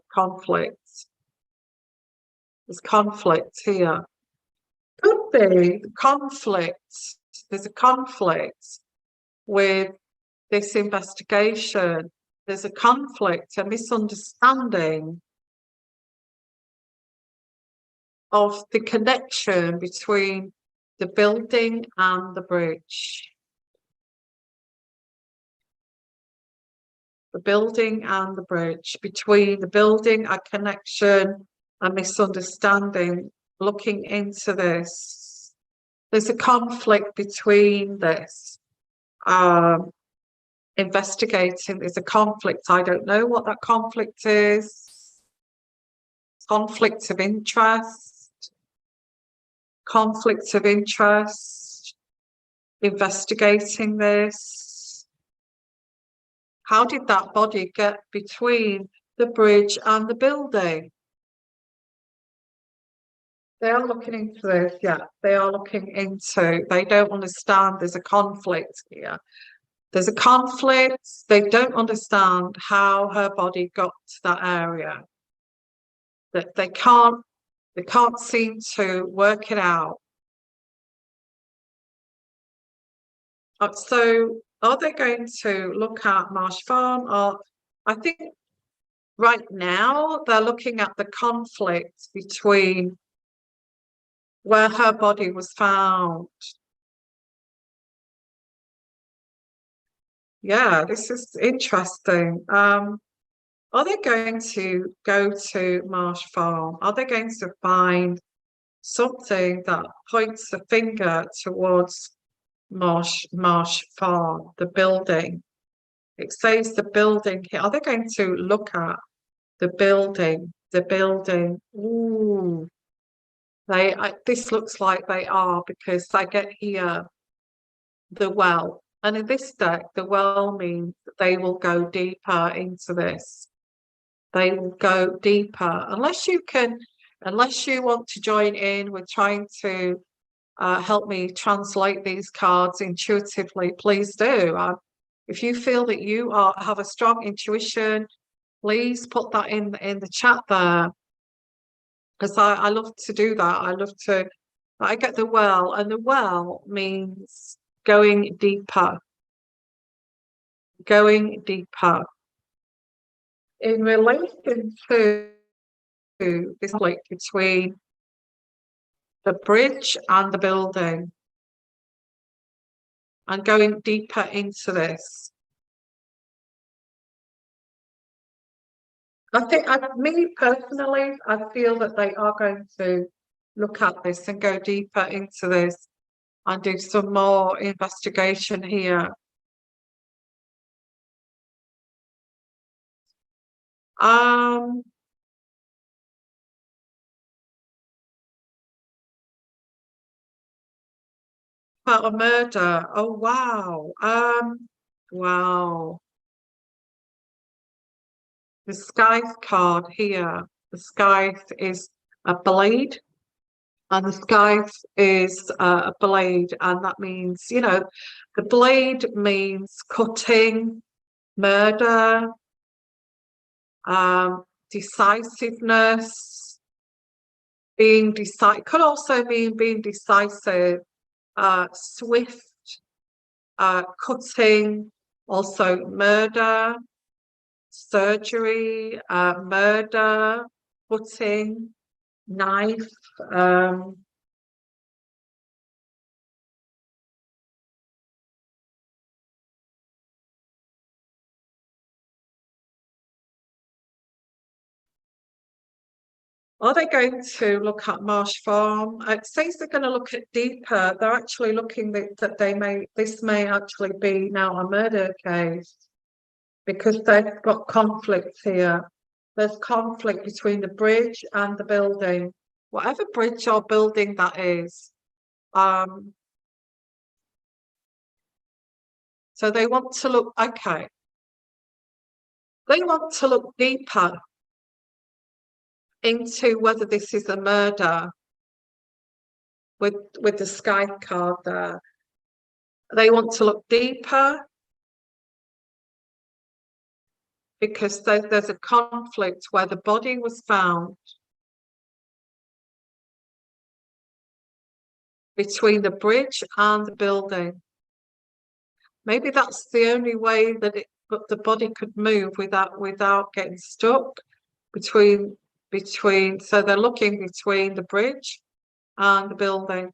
There's conflict here. Could be conflict. There's a conflict with this investigation. There's a conflict, a misunderstanding of the connection between the building and the bridge. The building and the bridge. Between the building, a connection, a misunderstanding. Looking into this, there's a conflict between this. Investigating, there's a conflict. I don't know what that conflict is. Conflict of interest. Conflict of interest. investigating this. How did that body get between the bridge and the building? They are looking into this, yeah. They are looking into, they don't understand there's a conflict here. There's a conflict. They don't understand how her body got to that area. That they can't seem to work it out. So are they going to look at Marsh Farm? Or I think right now they're looking at the conflict between where her body was found. Yeah, this is interesting. Are they going to go to Marsh Farm? Are they going to find something that points the finger towards Marsh Farm, the building? It says the building here. Are they going to look at the building? The building. Ooh. This looks like they are, because I get here the well. And in this deck, the well means that they will go deeper into this. They will go deeper. Unless you want to join in with trying to help me translate these cards intuitively, please do. If you feel that you have a strong intuition, please put that in the chat there, because I love to do that. I get the well, and the well means going deeper. Going deeper. In relation to this conflict between the bridge and the building, and going deeper into this. I think, me personally, I feel that they are going to look at this and go deeper into this and do some more investigation here. About a murder. Oh wow. Wow. The Scythe card here. The Scythe is a blade, and the Scythe is a blade, and that means, you know, the blade means cutting, murder, decisiveness, being decisive. Could also mean being decisive, swift, cutting, also murder, surgery, murder, cutting, knife. Are they going to look at Marsh Farm? It says they're going to look at deeper. They're actually looking that this may actually be now a murder case, because they've got conflict here. There's conflict between the bridge and the building, whatever bridge or building that is. So they want to look, okay. They want to look deeper into whether this is a murder with the Sky card there. They want to look deeper because there's a conflict where the body was found between the bridge and the building. Maybe that's the only way that the body could move without getting stuck between. So they're looking between the bridge and the building.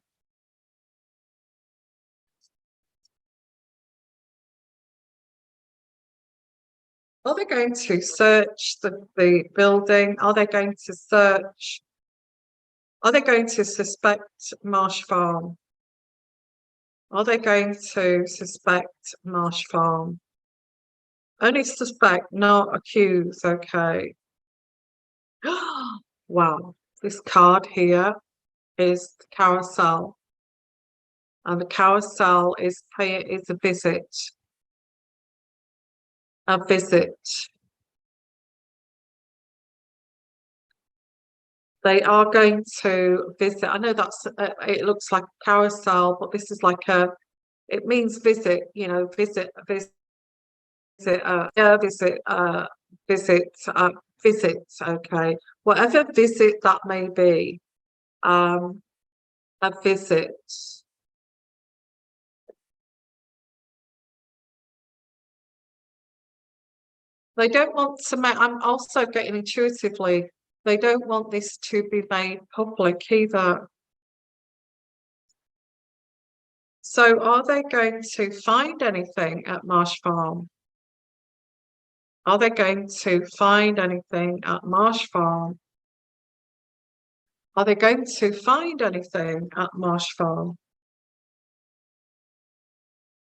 Are they going to search the building? Are they going to search? Are they going to suspect Marsh Farm? Are they going to suspect Marsh Farm? Only suspect, not accuse, okay. Wow, this card here is the carousel. And the carousel is a visit. A visit. They are going to visit. I know that's it looks like a carousel, but this is like it means visit, visit, yeah, visit, okay. Whatever visit that may be, a visit. They don't want to make, I'm also getting intuitively, they don't want this to be made public either. So are they going to find anything at Marsh Farm? Are they going to find anything at Marsh Farm? Are they going to find anything at Marsh Farm?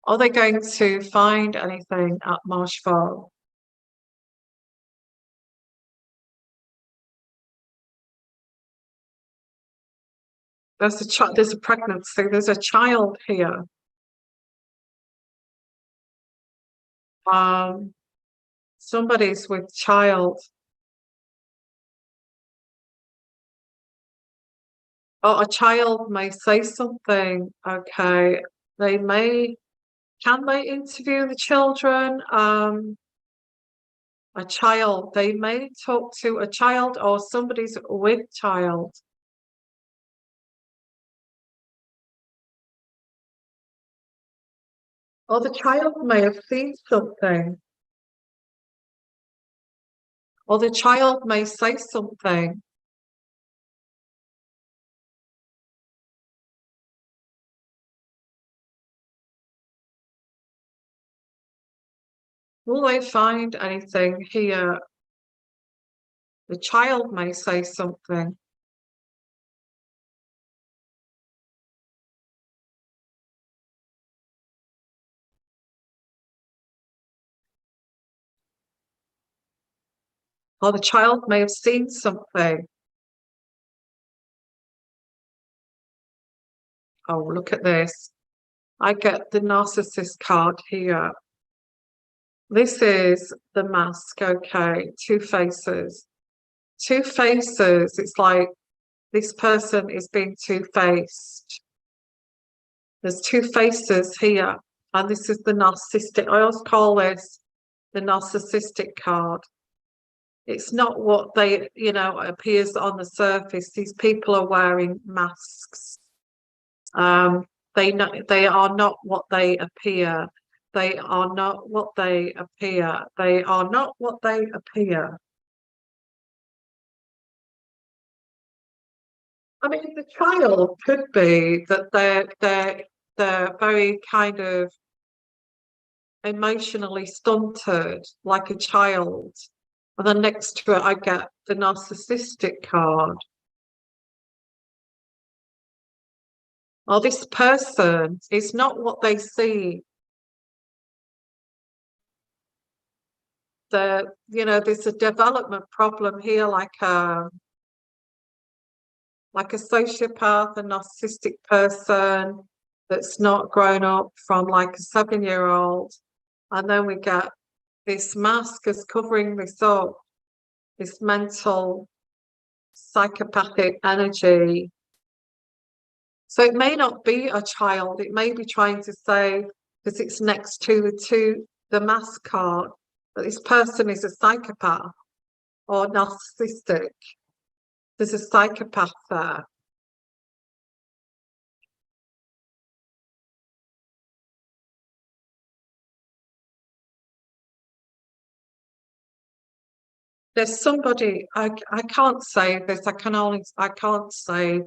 Are they going to find anything at Marsh Farm? There's a pregnancy, there's a child here. Um, somebody's with child. Or a child may say something, okay. Can they interview the children? A child, they may talk to a child or somebody's with child. Or the child may have seen something. Or the child may say something. Will they find anything here? The child may say something. Or the child may have seen something. Oh, look at this. I get the narcissist card here. This is the mask, okay, two faces. Two faces, it's like this person is being two-faced. There's two faces here, and this is the narcissistic. I always call this the narcissistic card. It's not what they, appears on the surface. These people are wearing masks. They are not what they appear. They are not what they appear. They are not what they appear. I mean, the child could be that they're very kind of emotionally stunted, like a child. And then next to it, I get the narcissistic card. Or this person is not what they see. There's a development problem here, like a sociopath, a narcissistic person that's not grown up from like a 7-year-old. And then we get this mask is covering this up, this mental psychopathic energy. So it may not be a child, it may be trying to say, because it's next to the mask card, that this person is a psychopath or narcissistic. There's a psychopath there. There's somebody, I can't say this, I can't say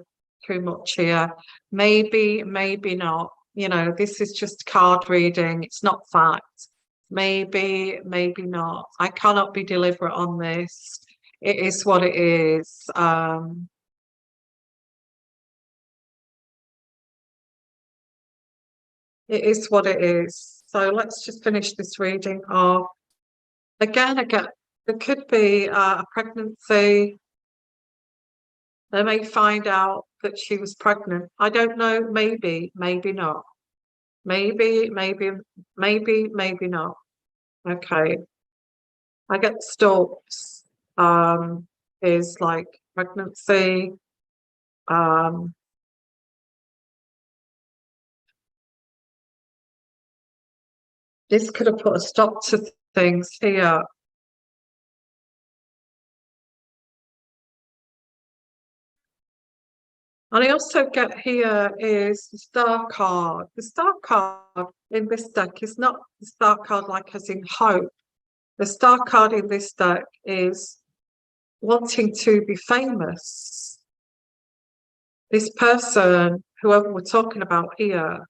too much here. Maybe, maybe not. This is just card reading, it's not fact. Maybe, maybe not. I cannot be deliberate on this. It is what it is. It is what it is. So let's just finish this reading off. Again, there could be a pregnancy. They may find out that she was pregnant. I don't know. Maybe, maybe not. Maybe, maybe not. Okay. I get stalks. Is like pregnancy. Um, this could have put a stop to things here. And I also get here is the star card. The star card in this deck is not the star card like as in hope. The star card in this deck is wanting to be famous. This person, whoever we're talking about here,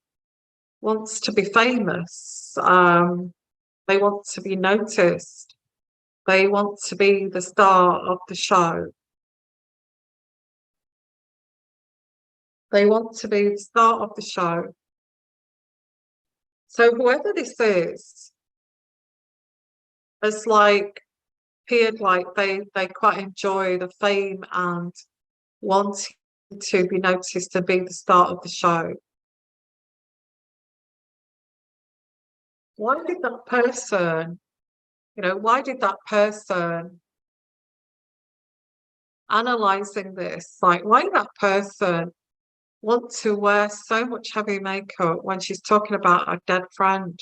wants to be famous. They want to be noticed. They want to be the star of the show. They want to be the star of the show. So whoever this is, it's like appeared like they quite enjoy the fame and wanting to be noticed and be the star of the show. Why did that person, why did that person analyzing this, like why did that person want to wear so much heavy makeup when she's talking about a dead friend?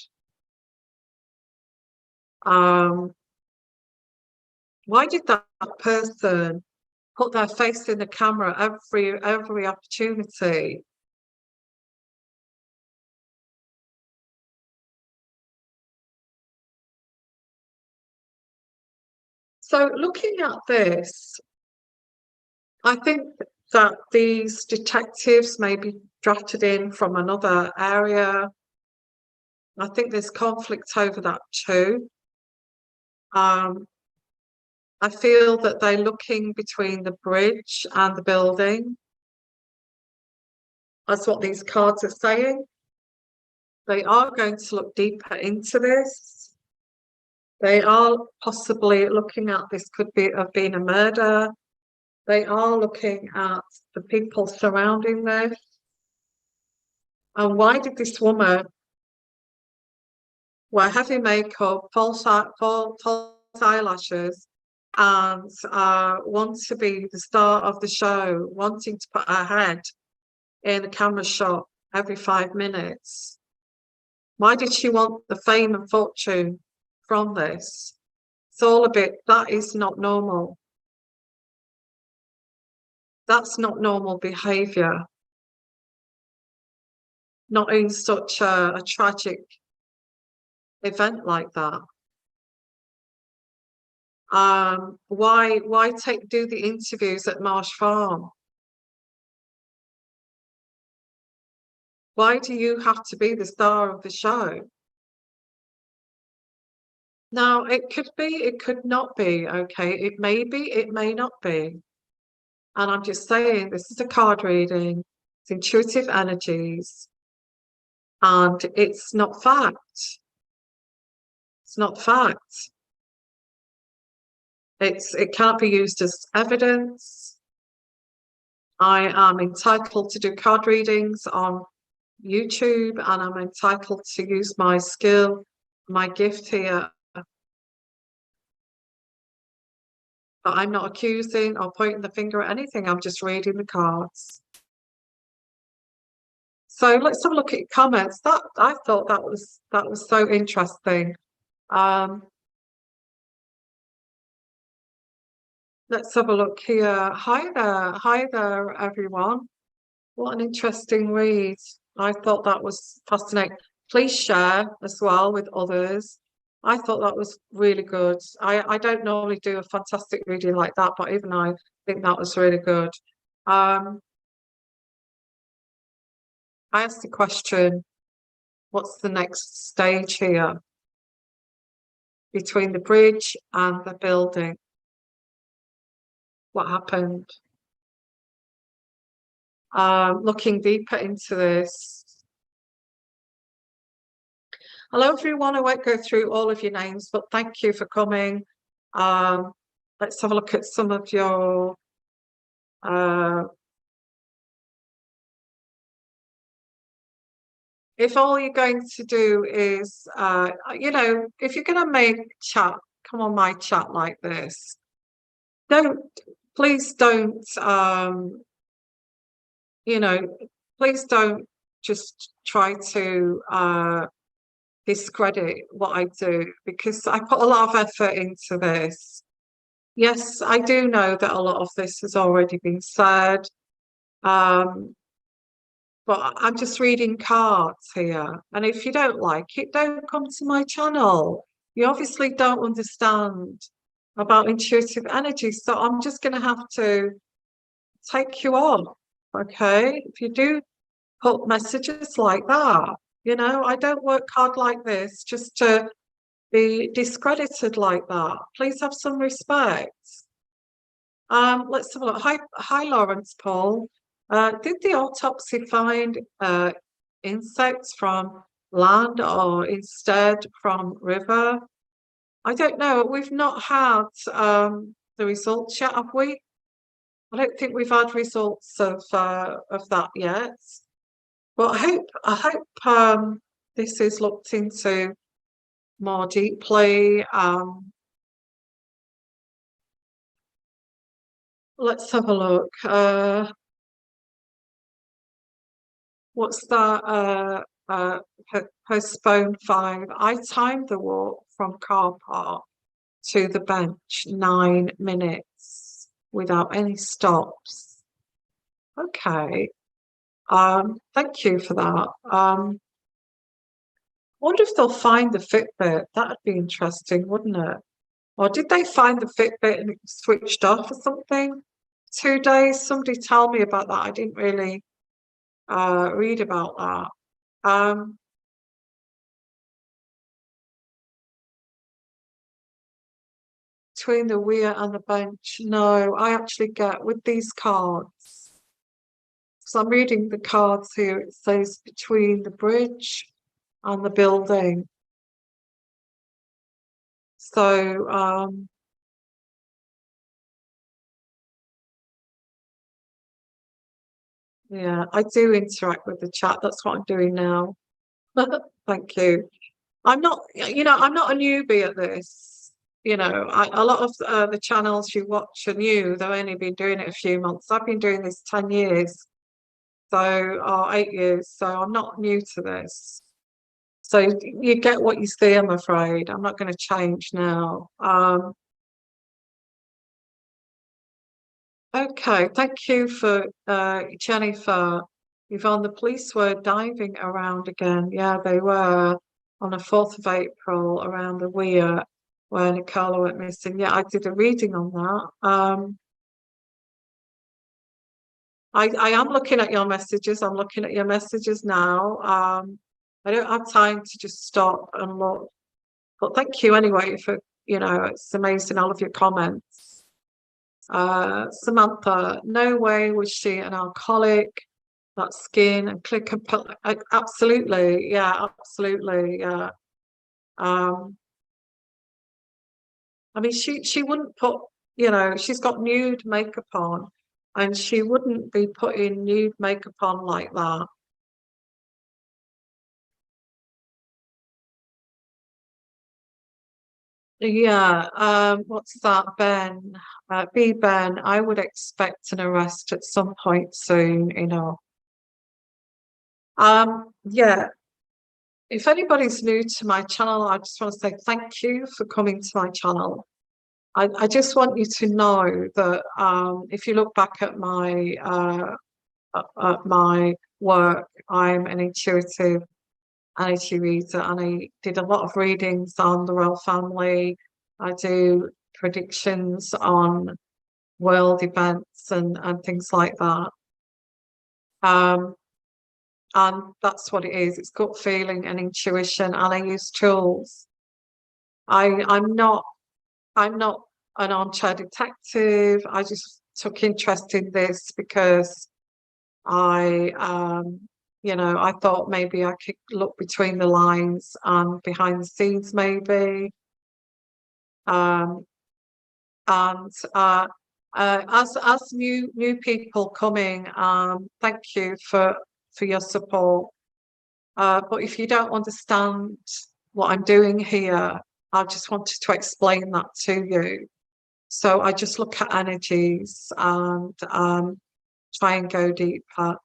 Why did that person put their face in the camera every opportunity? So looking at this, I think that these detectives may be drafted in from another area. I think there's conflict over that too. I feel that they're looking between the bridge and the building. That's what these cards are saying. They are going to look deeper into this. They are possibly looking at this could be have been a murder. They are looking at the people surrounding this. And why did this woman wear heavy makeup, false eyelashes, and want to be the star of the show, wanting to put her head in a camera shot every 5 minutes? Why did she want the fame and fortune from this? It's all a bit, that is not normal. That's not normal behavior. Not in such a tragic event like that. Why do the interviews at Marsh Farm? Why do you have to be the star of the show? Now, it could be, it could not be, okay? It may be, it may not be. And I'm just saying, this is a card reading, it's intuitive energies, and it's not fact. It's not fact. It can't be used as evidence. I am entitled to do card readings on YouTube, and I'm entitled to use my skill, my gift here. But I'm not accusing or pointing the finger at anything. I'm just reading the cards. So let's have a look at your comments. That I thought that was so interesting. Let's have a look here. Hi there, everyone. What an interesting read. I thought that was fascinating. Please share as well with others. I thought that was really good. I don't normally do a fantastic reading like that, but even I think that was really good. I asked the question, what's the next stage here between the bridge and the building? What happened? Looking deeper into this. Hello, everyone. I won't go through all of your names, but thank you for coming. Let's have a look at some of your Uh, if all you're going to do is, if you're going to make chat, come on my chat like this, don't, please don't, you know, please don't just try to discredit what I do, because I put a lot of effort into this. Yes, I do know that a lot of this has already been said, um, but I'm just reading cards here. And if you don't like it, don't come to my channel. You obviously don't understand about intuitive energy, so I'm just going to have to take you off, okay? If you do put messages like that, I don't work hard like this just to be discredited like that. Please have some respect. Let's have a look. Hi, Lawrence Paul. Did the autopsy find insects from land or instead from river? I don't know. We've not had the results yet, have we? I don't think we've had results of that yet. But I hope this is looked into more deeply. Let's have a look. What's that? Postpone 5. I timed the walk from car park to the bench 9 minutes without any stops. Okay. Thank you for that. Wonder if they'll find the Fitbit. That'd be interesting, wouldn't it? Or did they find the Fitbit and it switched off or something? 2 days. Somebody tell me about that. I didn't really read about that. Between the weir and the bench. No, I actually get with these cards. So I'm reading the cards here. It says between the bridge and the building. So yeah, I do interact with the chat. That's what I'm doing now. Thank you. I'm not a newbie at this. A lot of the channels you watch are new. They've only been doing it a few months. I've been doing this 10 years, or 8 years. So I'm not new to this. So you get what you see, I'm afraid. I'm not going to change now. Okay, thank you for Jennifer. Yvonne, the police were diving around again. Yeah, they were on the 4th of April around the weir where Nicola went missing. Yeah, I did a reading on that. I am looking at your messages. I'm looking at your messages now. I don't have time to just stop and look. But thank you anyway for, it's amazing, all of your comments. Samantha, no way was she an alcoholic. That skin and click and put, absolutely, yeah, absolutely, yeah. I mean, she wouldn't put, she's got nude makeup on, and she wouldn't be putting nude makeup on like that. Yeah, what's that, Ben? B Ben, I would expect an arrest at some point soon. Yeah, if anybody's new to my channel, I just want to say thank you for coming to my channel. I just want you to know that if you look back at my work, I'm an intuitive energy reader, and I did a lot of readings on the royal family. I do predictions on world events and things like that. And that's what it is. It's gut feeling and intuition, and I use tools. I'm not an armchair detective. I just took interest in this because I thought maybe I could look between the lines and behind the scenes maybe. And As new people coming, thank you for your support. But if you don't understand what I'm doing here, I just wanted to explain that to you. So I just look at energies and try and go deeper.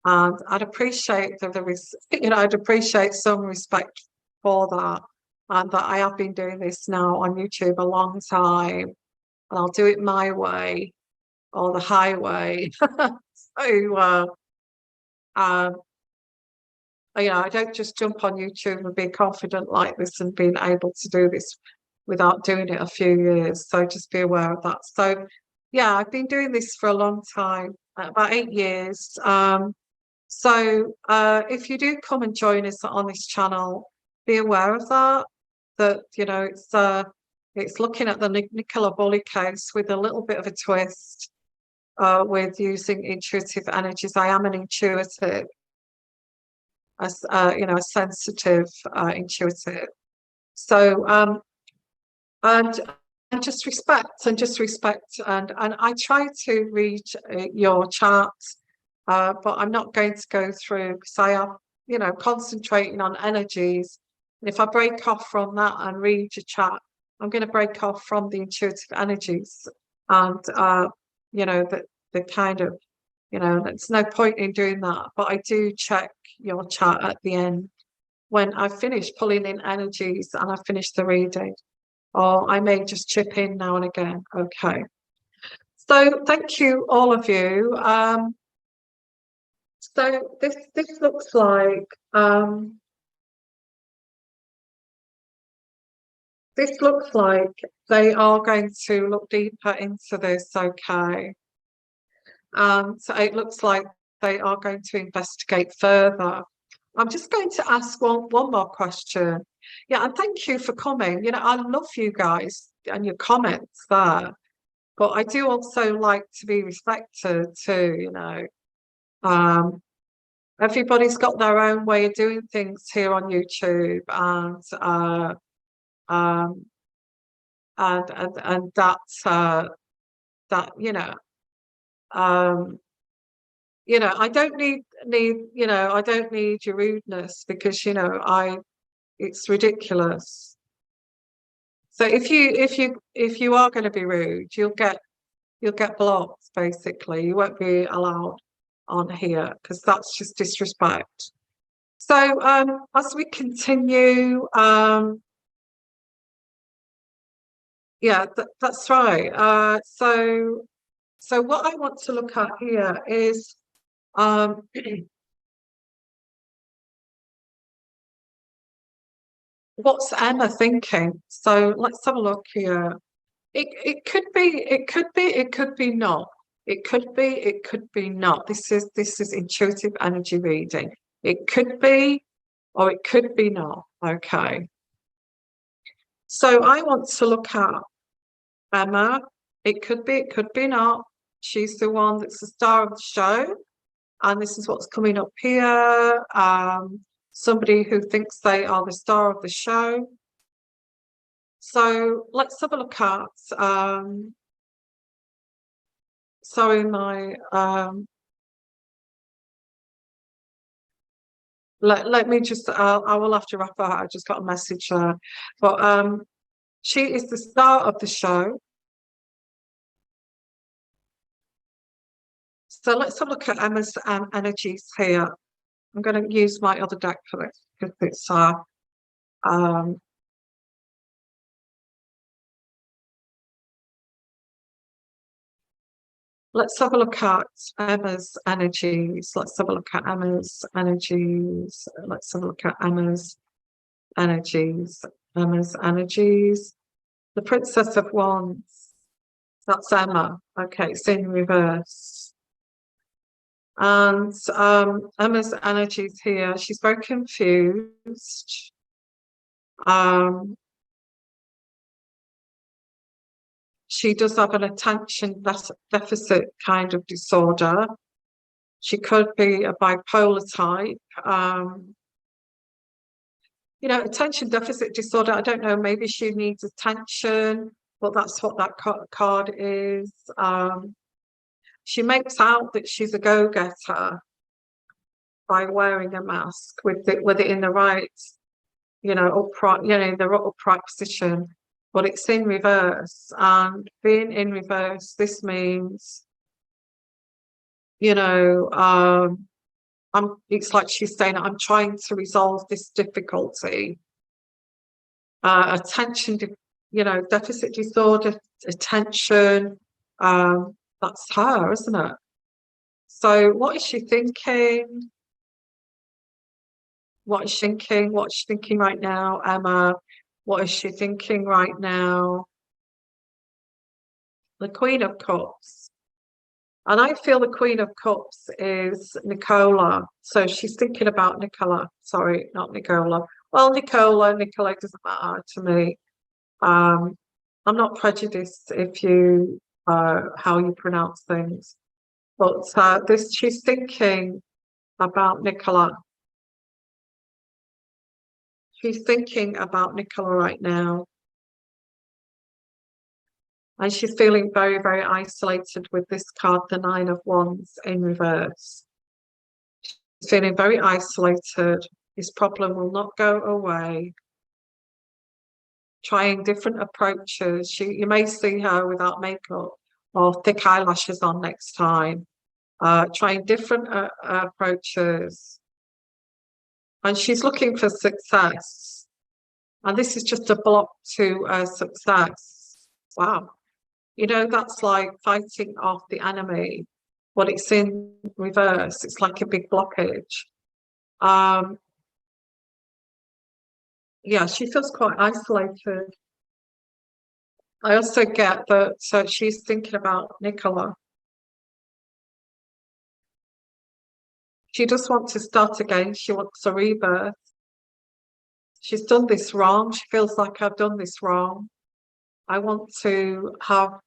And I'd appreciate that there is, I'd appreciate some respect for that. And that I have been doing this now on YouTube a long time, and I'll do it my way or the highway. So, um, I don't just jump on YouTube and be confident like this and being able to do this without doing it a few years. So just be aware of that. So yeah, I've been doing this for a long time, about 8 years. So if you do come and join us on this channel, be aware of that. That it's looking at the Nicola Bulley case with a little bit of a twist, with using intuitive energies. I am an intuitive, a sensitive, intuitive. So and just respect and I try to read your charts, but I'm not going to go through because I am concentrating on energies, and if I break off from that and read your chart, I'm going to break off from the intuitive energies, and the kind of there's no point in doing that. But I do check your chart at the end when I've finished pulling in energies and I've finished the reading, or I may just chip in now and again. Okay, so thank you all of you. So this looks like they are going to look deeper into this. Okay. So it looks like they are going to investigate further. I'm just going to ask one more question. Yeah, and thank you for coming. I love you guys and your comments there, but I do also like to be respected too. Everybody's got their own way of doing things here on YouTube, and I don't need I don't need your rudeness, because it's ridiculous. So if you are going to be rude, you'll get blocked. Basically, you won't be allowed on here, because that's just disrespect. So as we continue, yeah, that's right. So what I want to look at here is what's Emma thinking? So let's have a look here. It could be not. It could be not. This is intuitive energy reading. It could be, or it could be not. Okay. So I want to look at Emma. It could be not. She's the one that's the star of the show. And this is what's coming up here. Somebody who thinks they are the star of the show. So let's have a look at, sorry, my, let me just, I will have to wrap up. I just got a message there. But she is the star of the show. So let's have a look at Emma's energies here. I'm going to use my other deck for this, because it's let's have a look at Emma's energies. Let's have a look at Emma's energies. Let's have a look at Emma's energies. Emma's energies. The Princess of Wands. That's Emma. Okay, it's in reverse. And Emma's energies here. She's very confused. She does have an attention deficit kind of disorder. She could be a bipolar type. Attention deficit disorder, I don't know, maybe she needs attention, but that's what that card is. She makes out that she's a go-getter by wearing a mask with it in the right, upright, the upright position, but it's in reverse. And being in reverse, this means, it's like she's saying, I'm trying to resolve this difficulty. Attention, deficit disorder, attention. That's her, isn't it? So what is she thinking? What is she thinking? What's she thinking right now, Emma? What is she thinking right now? The Queen of Cups. And I feel the Queen of Cups is Nicola. So she's thinking about Nicola. Sorry, not Nicola. Well, Nicola doesn't matter to me. I'm not prejudiced if you how you pronounce things. But she's thinking about Nicola. She's thinking about Nicola right now. And she's feeling very, very isolated with this card, the Nine of Wands in reverse. She's feeling very isolated. This problem will not go away. Trying different approaches. You may see her without makeup or thick eyelashes on next time. Trying different approaches. And she's looking for success. And this is just a block to success. Wow. That's like fighting off the enemy, but it's in reverse. It's like a big blockage. Yeah, she feels quite isolated. I also get that she's thinking about Nicola. She just wants to start again. She wants a rebirth. She's done this wrong. She feels like I've done this wrong. I want to have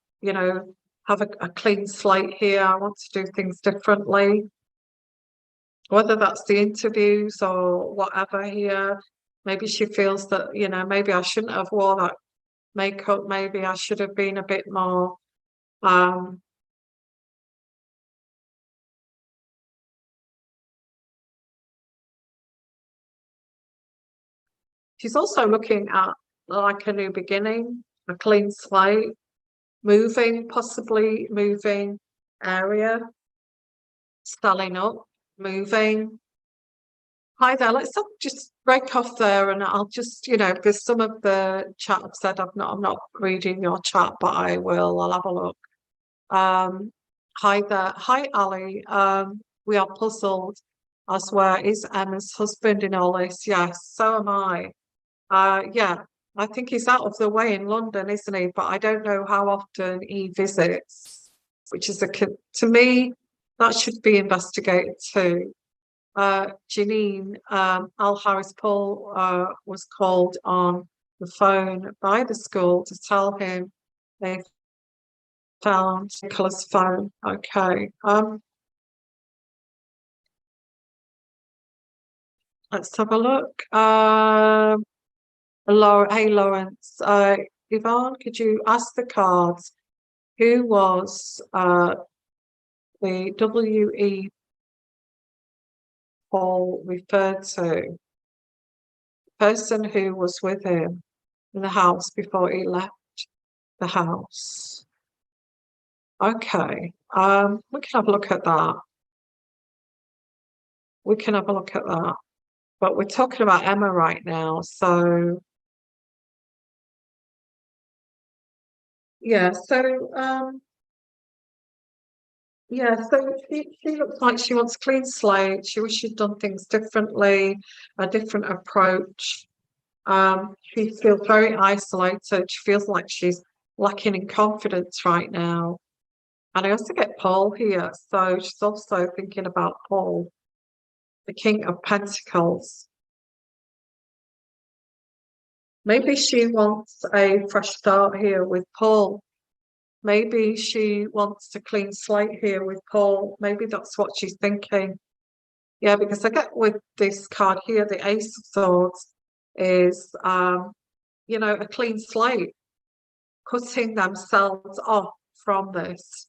a clean slate here. I want to do things differently. Whether that's the interviews or whatever here. Maybe she feels that, maybe I shouldn't have worn that makeup. Maybe I should have been a bit more she's also looking at like a new beginning, a clean slate, possibly moving area, selling up, moving. Hi there, let's just break off there and I'll just, because some of the chat have said I'm not reading your chat, but I'll have a look. Hi there. Hi Ali. We are puzzled as where is Emma's husband in all this? Yes, so am I. Yeah, I think he's out of the way in London, isn't he? But I don't know how often he visits, which is to me, that should be investigated too. Janine, Al Harris Paul was called on the phone by the school to tell him they found Nicola's phone. Okay. Let's have a look. Hey Lawrence. Yvonne, could you ask the cards who was the W.E. Paul referred to? The person who was with him in the house before he left the house. Okay. We can have a look at that. We can have a look at that. But we're talking about Emma right now, so yeah, so she looks like she wants a clean slate. She wishes she'd done things differently, a different approach. She feels very isolated. She feels like she's lacking in confidence right now. And I also get Paul here, so she's also thinking about Paul, the King of Pentacles. Maybe she wants a fresh start here with Paul. Maybe she wants a clean slate here with Paul. Maybe that's what she's thinking. Yeah, because I get with this card here, the Ace of Swords is, a clean slate. cutting themselves off from this.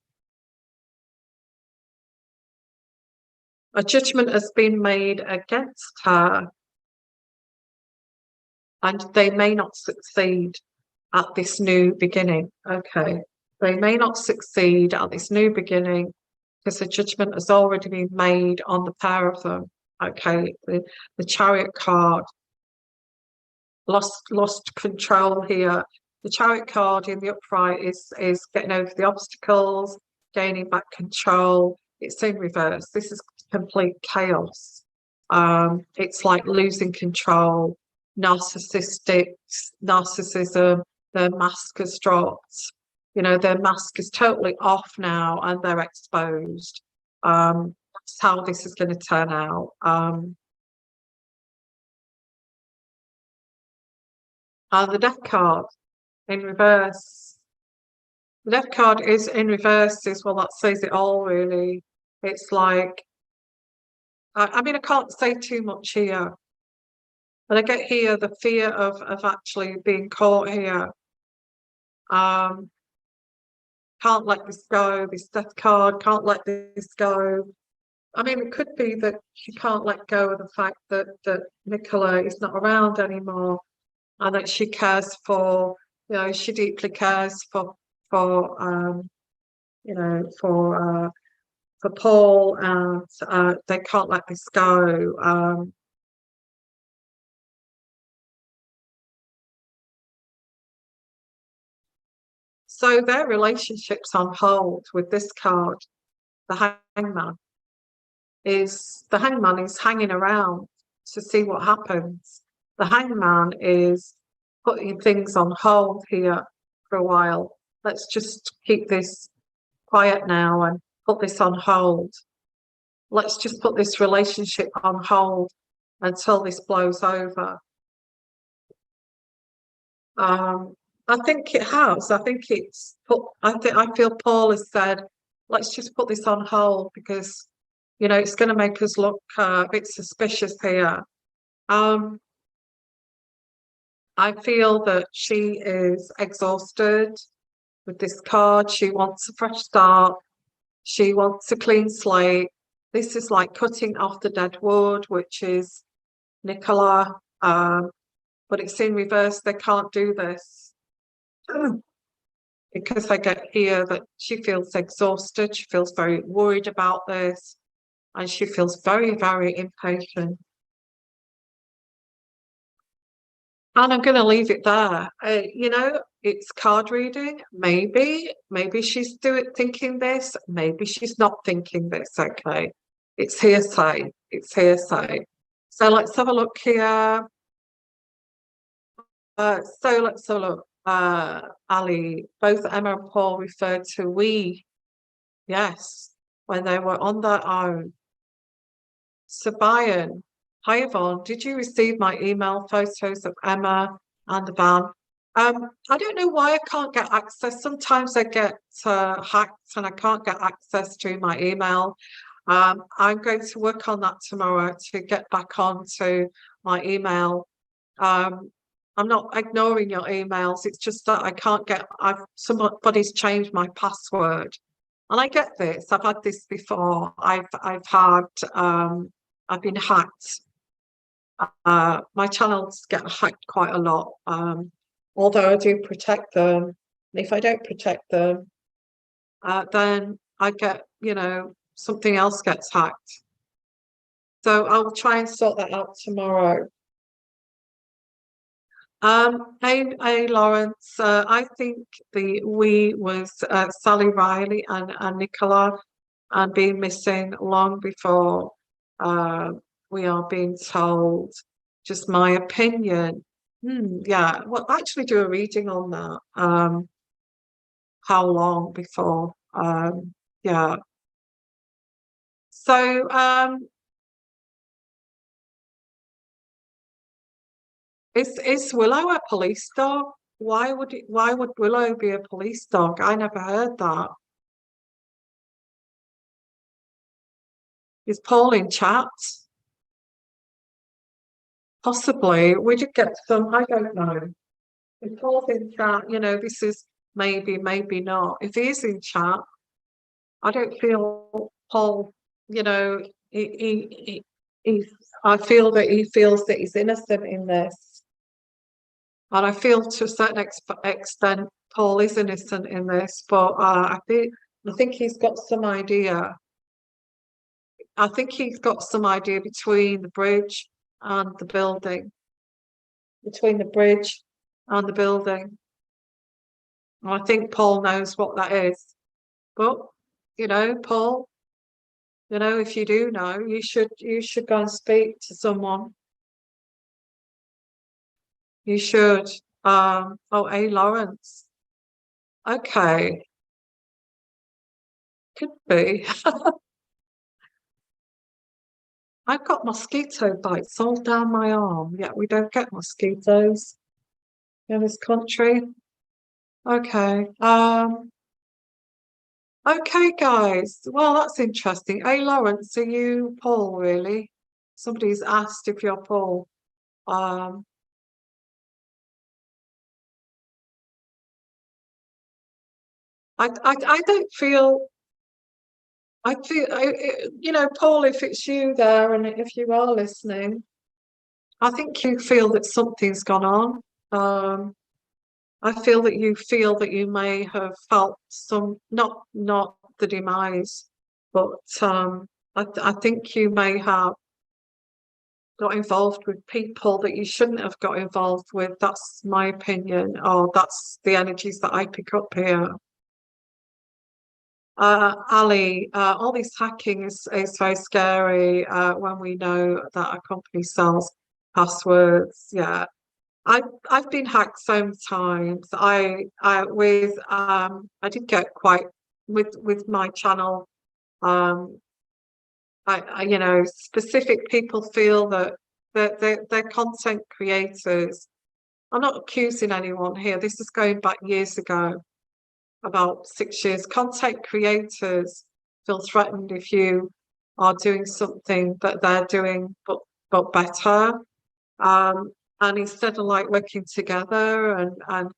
A judgment has been made against her, and they may not succeed at this new beginning. Okay, they may not succeed at this new beginning because a judgment has already been made on the pair of them. Okay, the Chariot card lost control here. The Chariot card in the upright is getting over the obstacles, gaining back control. It's in reverse. This is complete chaos. It's like losing control, narcissism, their mask has dropped. You know, their mask is totally off now and they're exposed. That's how this is going to turn out. The Death card in reverse. The Death card is in reverse as well. That says it all, really. It's like, I mean, I can't say too much here. But I get here the fear of actually being caught here. Can't let this go. This Death card, can't let this go. I mean, it could be that she can't let go of the fact that Nicola is not around anymore, and that she cares for, you know, she deeply cares for you know, for Paul, and they can't let this go. So their relationship's on hold with this card. The hangman is hanging around to see what happens. The hangman is putting things on hold here for a while. Let's just keep this quiet now and put this on hold. Let's just put this relationship on hold until this blows over. I think it has. I think it's put. I feel Paul has said, let's just put this on hold because, you know, it's going to make us look a bit suspicious here. I feel that she is exhausted with this card. She wants a fresh start. She wants a clean slate. This is like cutting off the dead wood, which is Nicola. But it's in reverse. They can't do this because I get here that she feels exhausted. She feels very worried about this, and she feels very, very impatient. And I'm going to leave it there. You know, it's card reading. Maybe she's thinking this. Maybe she's not thinking this. Okay, it's hearsay. It's hearsay. So let's have a look here. So let's have a look. Ali, both Emma and Paul referred to we. Yes, when they were on their own. Sabayan, hi Yvonne, did you receive my email photos of Emma and the van? I don't know why I can't get access. Sometimes I get hacked and I can't get access to my email. I'm going to work on that tomorrow to get back onto my email. I'm not ignoring your emails. It's just that I can't get. Somebody's changed my password, and I get this. I've had this before. I've been hacked. My channels get hacked quite a lot. Although I do protect them, and if I don't protect them, then I get, you know, something else gets hacked. So I'll try and sort that out tomorrow. Hey, Lawrence. I think the we was Sally Riley and Nicola, and being missing long before we are being told. Just my opinion. Yeah, well, actually do a reading on that. How long before? Yeah. So is Willow a police dog? Why would Willow be a police dog? I never heard that. Is Paul in chat? Possibly. We did get some, I don't know. If Paul's in chat, you know, this is maybe, maybe not. If he is in chat, I don't feel Paul, you know, I feel that he feels that he's innocent in this. And I feel to a certain extent Paul is innocent in this, but I think he's got some idea. I think he's got some idea between the bridge and the building. Between the bridge and the building. And I think Paul knows what that is. But, you know, Paul, you know, if you do know, you should go and speak to someone. You should. Oh, A. Lawrence. Okay. Could be. I've got mosquito bites all down my arm, yet we don't get mosquitoes in this country. Okay. Okay, guys. Well, that's interesting. Hey, Lawrence, are you Paul, really? Somebody's asked if you're Paul. I don't feel. You know, Paul, if it's you there and if you are listening, I think you feel that something's gone on. I feel that you may have felt some, not the demise, but I think you may have got involved with people that you shouldn't have got involved with. That's my opinion, or that's the energies that I pick up here. Ali, all this hacking is very scary when we know that a company sells passwords. Yeah, I've been hacked so many times. I did get quite with my channel. You know, specific people feel that they're content creators. I'm not accusing anyone here. This is going back years ago, about 6 years. Content creators feel threatened if you are doing something that they're doing, but better. And instead of like working together and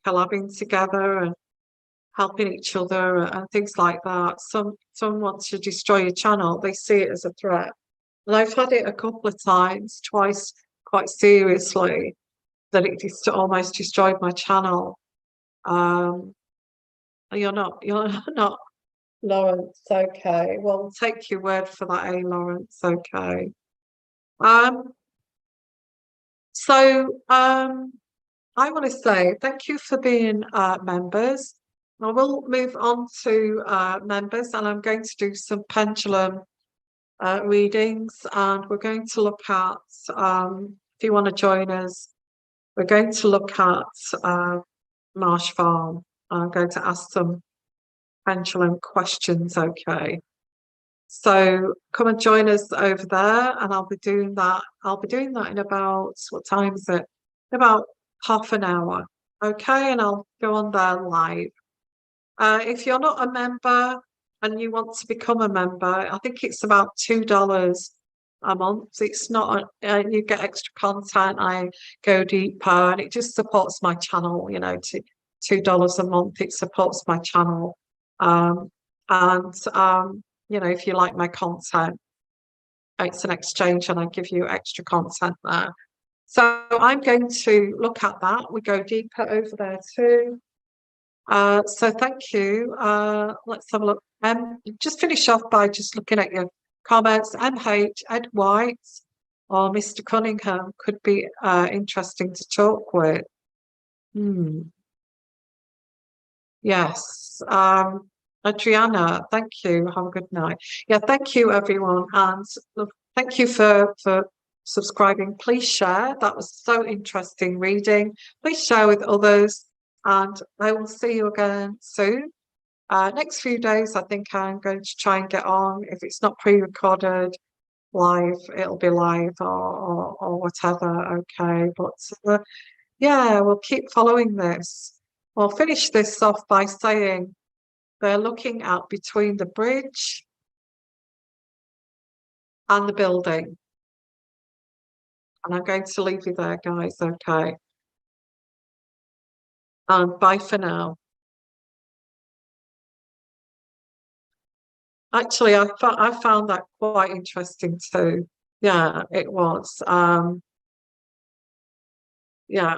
collabing together and helping each other and things like that, some want to destroy your channel. They see it as a threat. And I've had it a couple of times, twice quite seriously, that it just almost destroyed my channel. You're not Lawrence, okay. Well, we'll take your word for that, Lawrence, okay. I want to say thank you for being members. I will move on to members, and I'm going to do some pendulum readings, and we're going to look at, if you want to join us, we're going to look at Marsh Farm. I'm going to ask some pendulum questions, okay? So come and join us over there, and I'll be doing that. I'll be doing that in about, what time is it? About half an hour, okay? And I'll go on there live. If you're not a member and you want to become a member, I think it's about $2 a month. It's not, you get extra content. I go deeper, and it just supports my channel, you know, to $2 a month. It supports my channel. You know, if you like my content, it's an exchange and I give you extra content there. So I'm going to look at that. We go deeper over there too. So thank you. Let's have a look. Just finish off by just looking at your comments. MH, Ed White, or Mr. Cunningham could be interesting to talk with. Yes. Adriana, thank you. Have a good night. Yeah, thank you, everyone. And thank you for subscribing. Please share. That was so interesting reading. Please share with others. And I will see you again soon. Next few days, I think I'm going to try and get on. If it's not pre-recorded live, it'll be live or whatever. Okay. But yeah, we'll keep following this. We'll finish this off by saying, they're looking at between the bridge and the building. And I'm going to leave you there, guys, okay? And bye for now. Actually, I found that quite interesting too. Yeah, it was. Yeah,